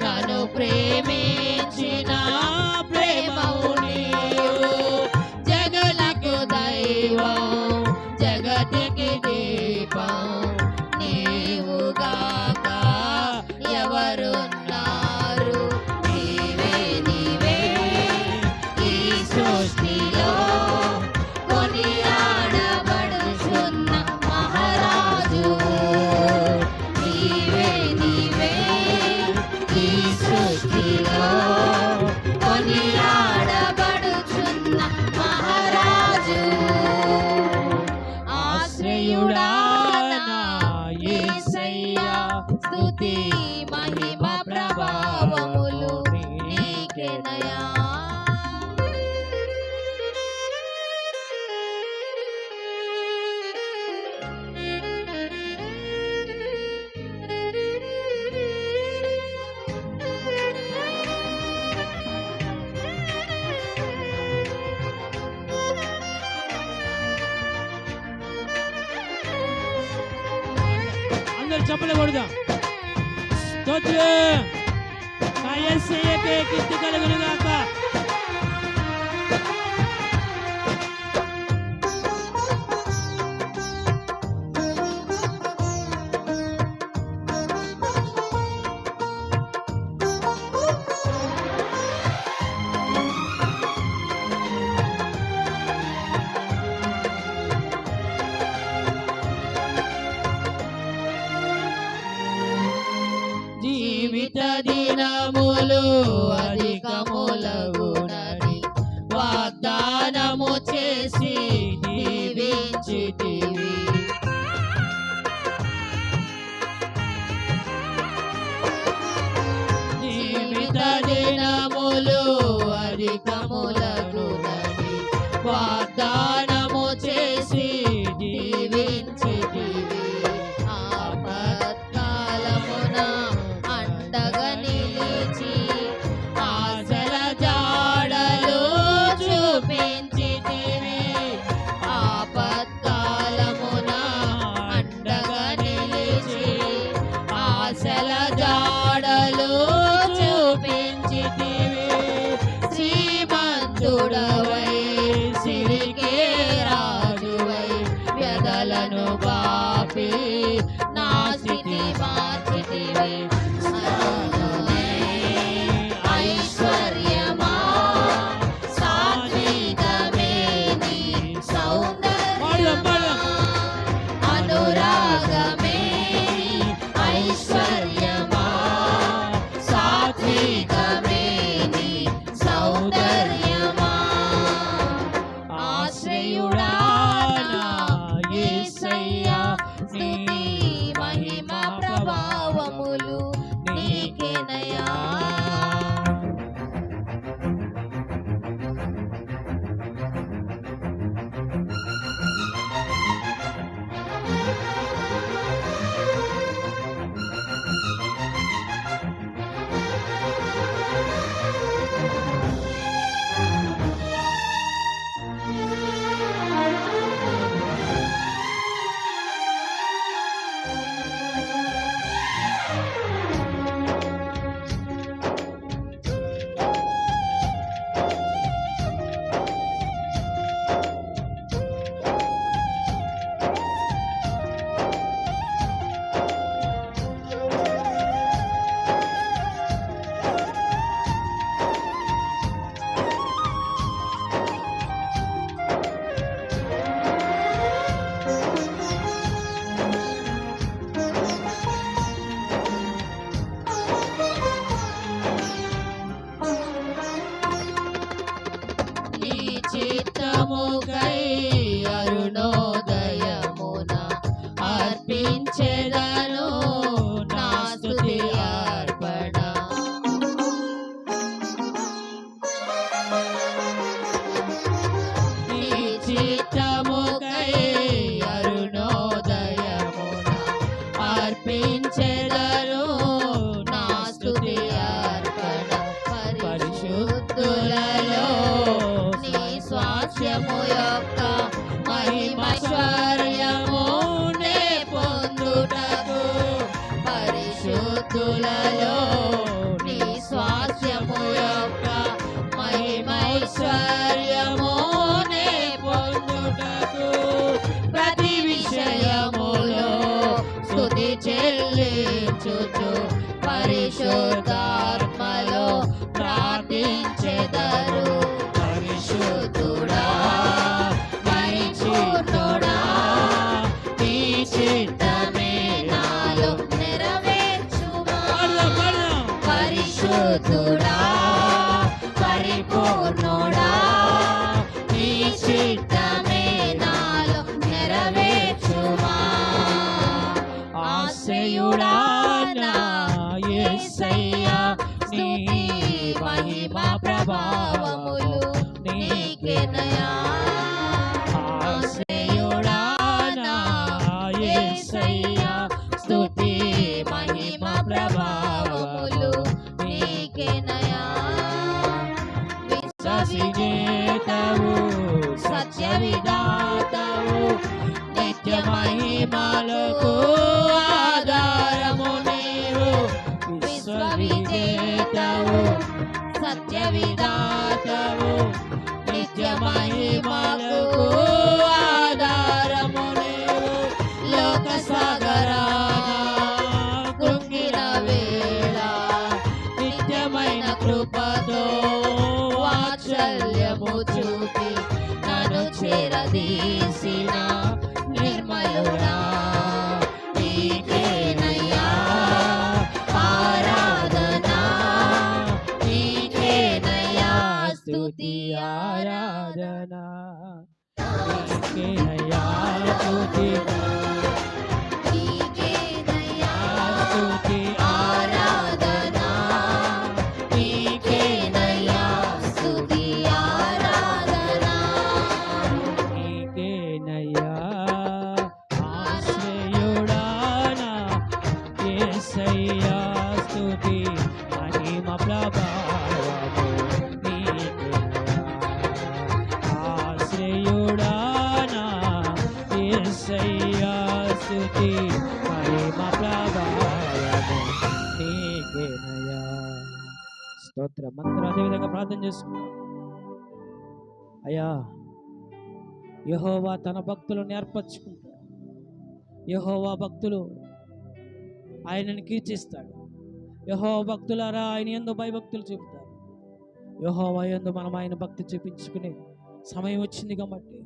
S1: నన్ను ప్రేమించిన ప్రేమవు నీవు, జగలకు దైవం జగతికి దీపం నీవుగాక ఎవరున్నారు, నీవే నీవే ఈ సృష్టిలో కొనియాడబడుచున్న మహారాజు, నీవే నీవే ఈ సృష్టిలో కొనియాడబడుచున్న మహారాజు, ఆశ్రయుడా నా యేసయ్యా, స్తుతి మహిమ ప్రభావములు నీకేనయా.
S3: అందరు చప్పట్లు కొడదాం. స్తోత్రం నా యేసయ్యకే కీర్తి కలుగును గాక.
S1: జీవిత దినములు అధికములగునని వాగ్దానము చేసి దీవించితివి, జీవిత దినములు అధికములగునని వాగ్దానము చేసి దీవించితివి, ఆపత్కాలమున అండగా నిలిచి ఆశల జాడలు చూపించితివి, ఆపత్కాలమున అండగా నిలిచి ఆశల జాడలు చూపించితివి, శ్రీమంతుడవై సిరికే రాజువై వ్యధలను బాపి నా స్థితి మార్చితివి, ఐశ్వర్యమా సాత్వికమే నీ సౌందర్యమా, అనురాగమే నీ ఐశ్వర్యమా సాత్వికమే నీ సౌందర్యమా, ఆశ్రయుడా నా యేసయ్యా, స్తుతి మహిమ ప్రభావములు నీకేనయా. చిత్తముకై
S4: అర్పించెదను నా స్తుతి అర్పణ. నీ చిత్తముకై అరుణోదయమున అర్పించెదను నా స్తుతి అర్పణ. పరిశుద్ధులలో నీ స్వాస్థ్యము యొక్క మహిమైశ్వర్యము నే పొందుటకు, పరిశుద్ధులలో నీ స్వాస్థ్యము యొక్క మహిమైశ్వర్యము నే పొందుటకు, ప్రతి విషయములో స్తుతి చెల్లించుచు పరిశుద్ధాత్మలో ప్రార్థించెదరు. పరిశుద్ధుడా పరిశుద్ధుడా నీ చిత్తమే నాలో నెరవేర్చుమా. పరిశుద్ధుడా పరిపూర్ణుడా నీ చిత్తమే నాలో నెరవేర్చుమా. ఆశ్రయుడా నా యేసయ్యా నీ మహిమ ప్రభావములు నీకేనయా. ఆశ్రయుడా నా యేసయ్యా స్తుతి మహిమ ప్రభావములు నీకేనయా. విశ్వసిజేతవు సత్య విధాతవు నిత్య మహిమలకు ఆధారము నీవు. విశ్వవిజేతవు సత్య విధాతవు నిత్య మహిమలకు ఆధారము నీవు. లోక సాగరాన కృంగిన వేళ నిత్యమైన కృపతో వాత్సల్యము చూపి నన్ను చేరదీసిన నిర్మలుడా నీకేనయ్యా ఆరాధన. నీకేనయ్యా స్తుతి
S3: ఆరాధన, నీకేనయ్యా స్తుతి
S4: నీకేనయ్యా
S3: స్తుతి
S4: ఆరాధన. నీకేనయ్యా స్తుతి ఆరాధన.
S3: నీకేనయ్యా. ఆశ్రయుడా నా యేసయ్యా స్తుతి మహిమ ప్రభావము నీకేనయ్యా. ఆశ్రయుడా నా యేసయ్యా స్తుతి మహిమ ప్రభావము నీకేనయ్యా. స్తోత్ర మంత్రం అదేవిధంగా ప్రార్థన చేసుకున్నాం. అయ్యా, యెహోవా తన భక్తులను ఏర్పరచుకుంటాడు. యెహోవా భక్తులు ఆయనను కీర్తిస్తాడు. యెహోవా భక్తులారా ఆయన యందు భయభక్తులు చూపుతారు. యెహోవా యందు మనం ఆయన భక్తి చూపించుకునే సమయం వచ్చింది కాబట్టి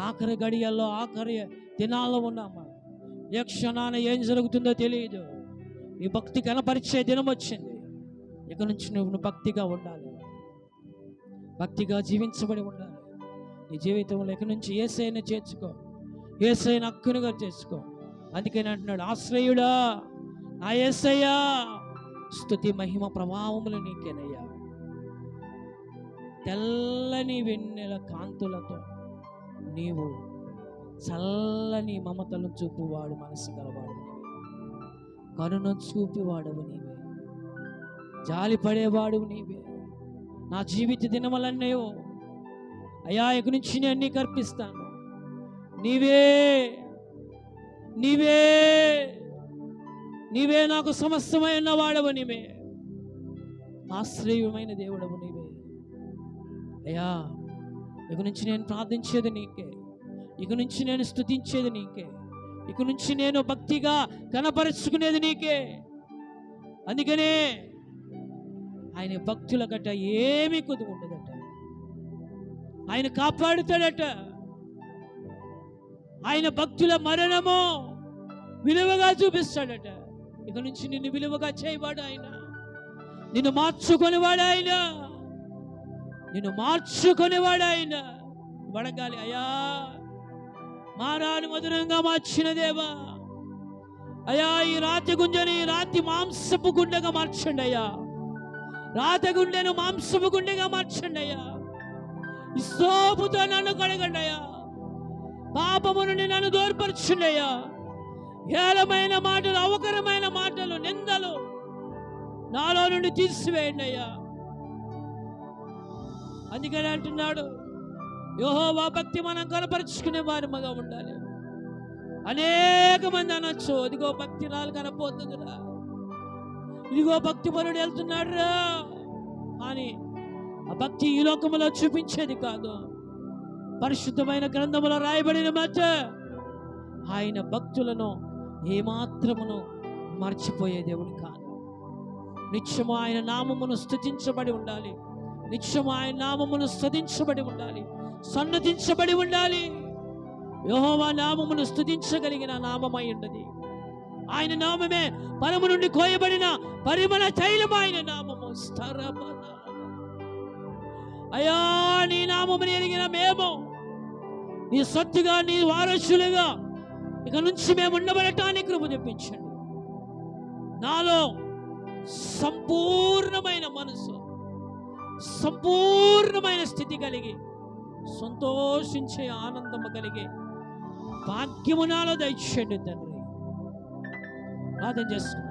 S3: ఆఖరి గడియల్లో ఆఖరి దినాల్లో ఉన్నామా. ఏ క్షణాన ఏం జరుగుతుందో తెలియదు. నీ భక్తి కనపరిచే దినం వచ్చింది. ఇక నుంచి నువ్వు భక్తిగా ఉండాలి, భక్తిగా జీవించబడి ఉండాలి. నీ జీవితంలో ఇక నుంచి యేసయ్యను చేర్చుకో, యేసయ్యను హక్కునుగా చేసుకో. అందుకని అంటున్నాడు, ఆశ్రయుడా నా యేసయ్యా స్తుతి మహిమ ప్రభావములు నీకేనయ్యా. తెల్లని వెన్నెల కాంతులతో నీవు చల్లని మమతలను చూపువాడు, మనసు గలవాడు నీవే, కరుణ చూపివాడవు నీవే, జాలి పడేవాడు నీవే. నా జీవిత దినములన్నయో అయ్యా ఇక నుంచి నేను నీకు అర్పిస్తాను. నీవే నీవే నీవే నాకు సమస్తమైన వాడవు నీవే, ఆశ్రయమైన దేవుడవు నీవే. అయ్యా ఇక నుంచి నేను ప్రార్థించేది నీకే, ఇక నుంచి నేను స్తుతించేది నీకే, ఇక నుంచి నేను భక్తిగా కనపరుచుకునేది నీకే. అందుకనే ఆయన భక్తుల గట్ట ఏమీ కొద్దు ఉండదట. ఆయన కాపాడుతాడట. ఆయన భక్తుల మరణము విలువగా చూపిస్తాడట. ఇక నుంచి నిన్ను విలువగా చేయవాడు ఆయన, నిన్ను మార్చుకొనివాడు ఆయన, నిన్ను మార్చుకొనివాడు ఆయన. వడగాలి అయ్యా, మారాను మధురంగా మార్చిన దేవా,
S1: అయ్యా ఈ రాతి గుంజని రాతి మాంసపు గుండెగా మార్చండి అయ్యా. రాతి గుండెను మాంసపు గుండెగా మార్చండి అయ్యా. ఈ సోపుతో నన్ను కడగండి అయ్యా. పాపము నుండి నన్ను దూరపరచండి అయ్యా. హేళమైన మాటలు, అవకరమైన మాటలు, నిందలు నాలో నుండి తీసివేయండి అయ్యా. అందుకని అంటున్నాడు, యెహోవా భక్తి మనం కనపరుచుకునే వారిగా ఉండాలి. అనేక మంది అనొచ్చు, ఇదిగో భక్తి రాలు కనపోతుందిరా, ఇదిగో భక్తి పరుడు వెళ్తున్నాడు రా అని. ఆ భక్తి ఈ లోకములో చూపించేది కాదు, పరిశుద్ధమైన గ్రంథములో రాయబడిన మాట. ఆయన భక్తులను ఏమాత్రమును మర్చిపోయే దేవుడు కాదు. నిత్యము ఆయన నామమును స్తుతించబడి ఉండాలి. నిత్యము ఆయన నామమును స్తుతించబడి ఉండాలి, సన్నతించబడి ఉండాలి. యెహోవా నామమును స్తుతించగలిగిన నామమై ఉన్నది. ఆయన నామమే పరము నుండి కోయబడిన పరిమళ తైలం. ఆయన నామము అయ్యా, నీ నామముని ఎరిగిన మేము నీ సొత్తుగా, నీ వారసులుగా ఇక నుంచి మేము ఉండబడటానికి కృప తెప్పించండి. నాలో సంపూర్ణమైన మనసు, సంపూర్ణమైన స్థితి కలిగి సంతోషించే ఆనందము కలిగి భాగ్యము నాలో దయచేయండి తండ్రి. ప్రార్థన చేస్తున్నాం.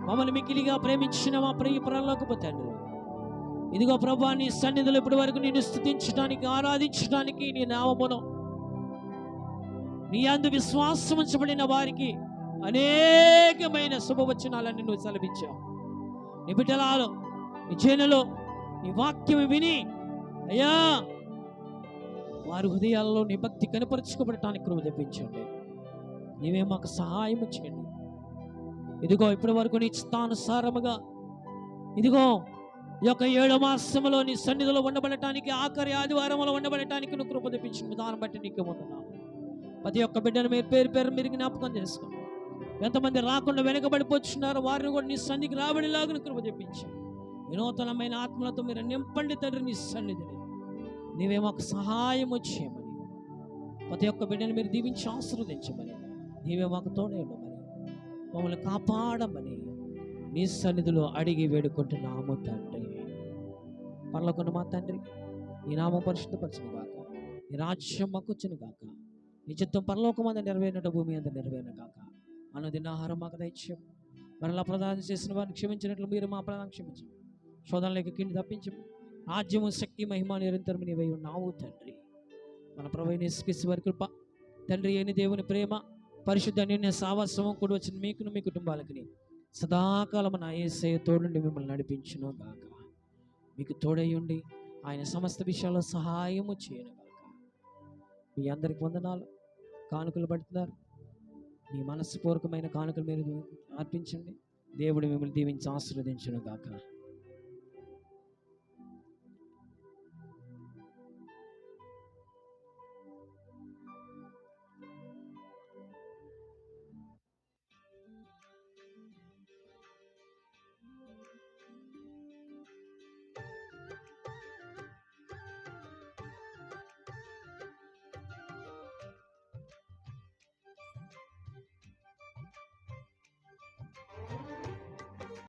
S1: మమ్మల్ని మిక్కిలిగా ప్రేమించిన మా ప్రియ పరలోకపు తండ్రి, ఇదిగో ప్రభువా, నీ సన్నిధిలో ఇప్పటి వరకు నిన్ను స్తుతించడానికి, ఆరాధించడానికి, నీ నామమును, నీ అందు విశ్వాసం ఉంచబడిన వారికి అనేకమైన శుభవచనాలన్నీ నువ్వు సెలవిచ్చావు. నీ బిడ్డలలో, నీ జనులో నీ వాక్యం విని అయ్యా వారి హృదయాల్లో నీ భక్తి కనపరుచుకోబడటానికి కృప తెప్పించండి. నీవే మాకు సహాయం చేయండి. ఇదిగో ఇప్పటి వరకు నీ చిత్తానుసారముగా ఇదిగో ఈ యొక్క 7వ మాసములో నీ సన్నిధిలో ఉండబడటానికి, ఆఖరి ఆదివారంలో ఉండబడటానికి నువ్వు కృప తెప్పించిన విధానం బట్టి నీకు వందనాలు. ప్రతి ఒక్క బిడ్డను మీరు పేరు పేరు మీరు జ్ఞాపకం చేసుకోండి. ఎంతమంది రాకుండా వెనకబడిపోతున్నారో వారిని కూడా నీ సన్నిధికి రాబడిలాగా కృప తెప్పించి వినూతనమైన ఆత్మలతో మీరు నింపండి తండ్రి. నీ సన్నిధిని నీవే మాకు సహాయం చేయమని, ప్రతి ఒక్క బిడ్డను మీరు దీవించి ఆశీర్వదించమని, నీవే మాకు తోడే ఉండమని, మమ్మల్ని కాపాడమని నీ సన్నిధిలో అడిగి వేడుకుంటున్నాము తండ్రి. పరలోకమున్న మా తండ్రి, నీ నామం పరిశుద్ధపరచును గాక, నీ రాజ్యం మాకు వచ్చును గాక, నీ చిత్తం పరలోకమందు నెరవేరినట్టు భూమి అంతా నెరవేరును గాక. అన్నదిన ఆహారం మాకు దయచేయం. మరలా ప్రదానం చేసిన వారిని క్షమించినట్లు మీరు మా ప్రదానం క్షమించండి. శోధనలోకి కింది తప్పించము. రాజ్యము, శక్తి, మహిమ నిరంతరం నీవై ఉన్నావు తండ్రి. మన ప్రభువైన యేసుక్రీస్తు వారి కృప, తండ్రి అయిన దేవుని ప్రేమ, పరిశుద్ధ అన్యోన్య సావాసము కూడి వచ్చిన మీకును మీ కుటుంబాలకి సదాకాలం నా యేసయ్య తోడుండి మిమ్మల్ని నడిపించును గాక. మీకు తోడయ్యుండి ఆయన సమస్త విషయాల్లో సహాయము చేయను గాక. మీ అందరికి వందనాలు. కానుకలు పడుతున్నారు, మీ మనస్సుపూర్వకమైన కానుకలు మీరు అర్పించండి. దేవుడు మిమ్మల్ని దీవించి ఆశీర్వదించును గాక.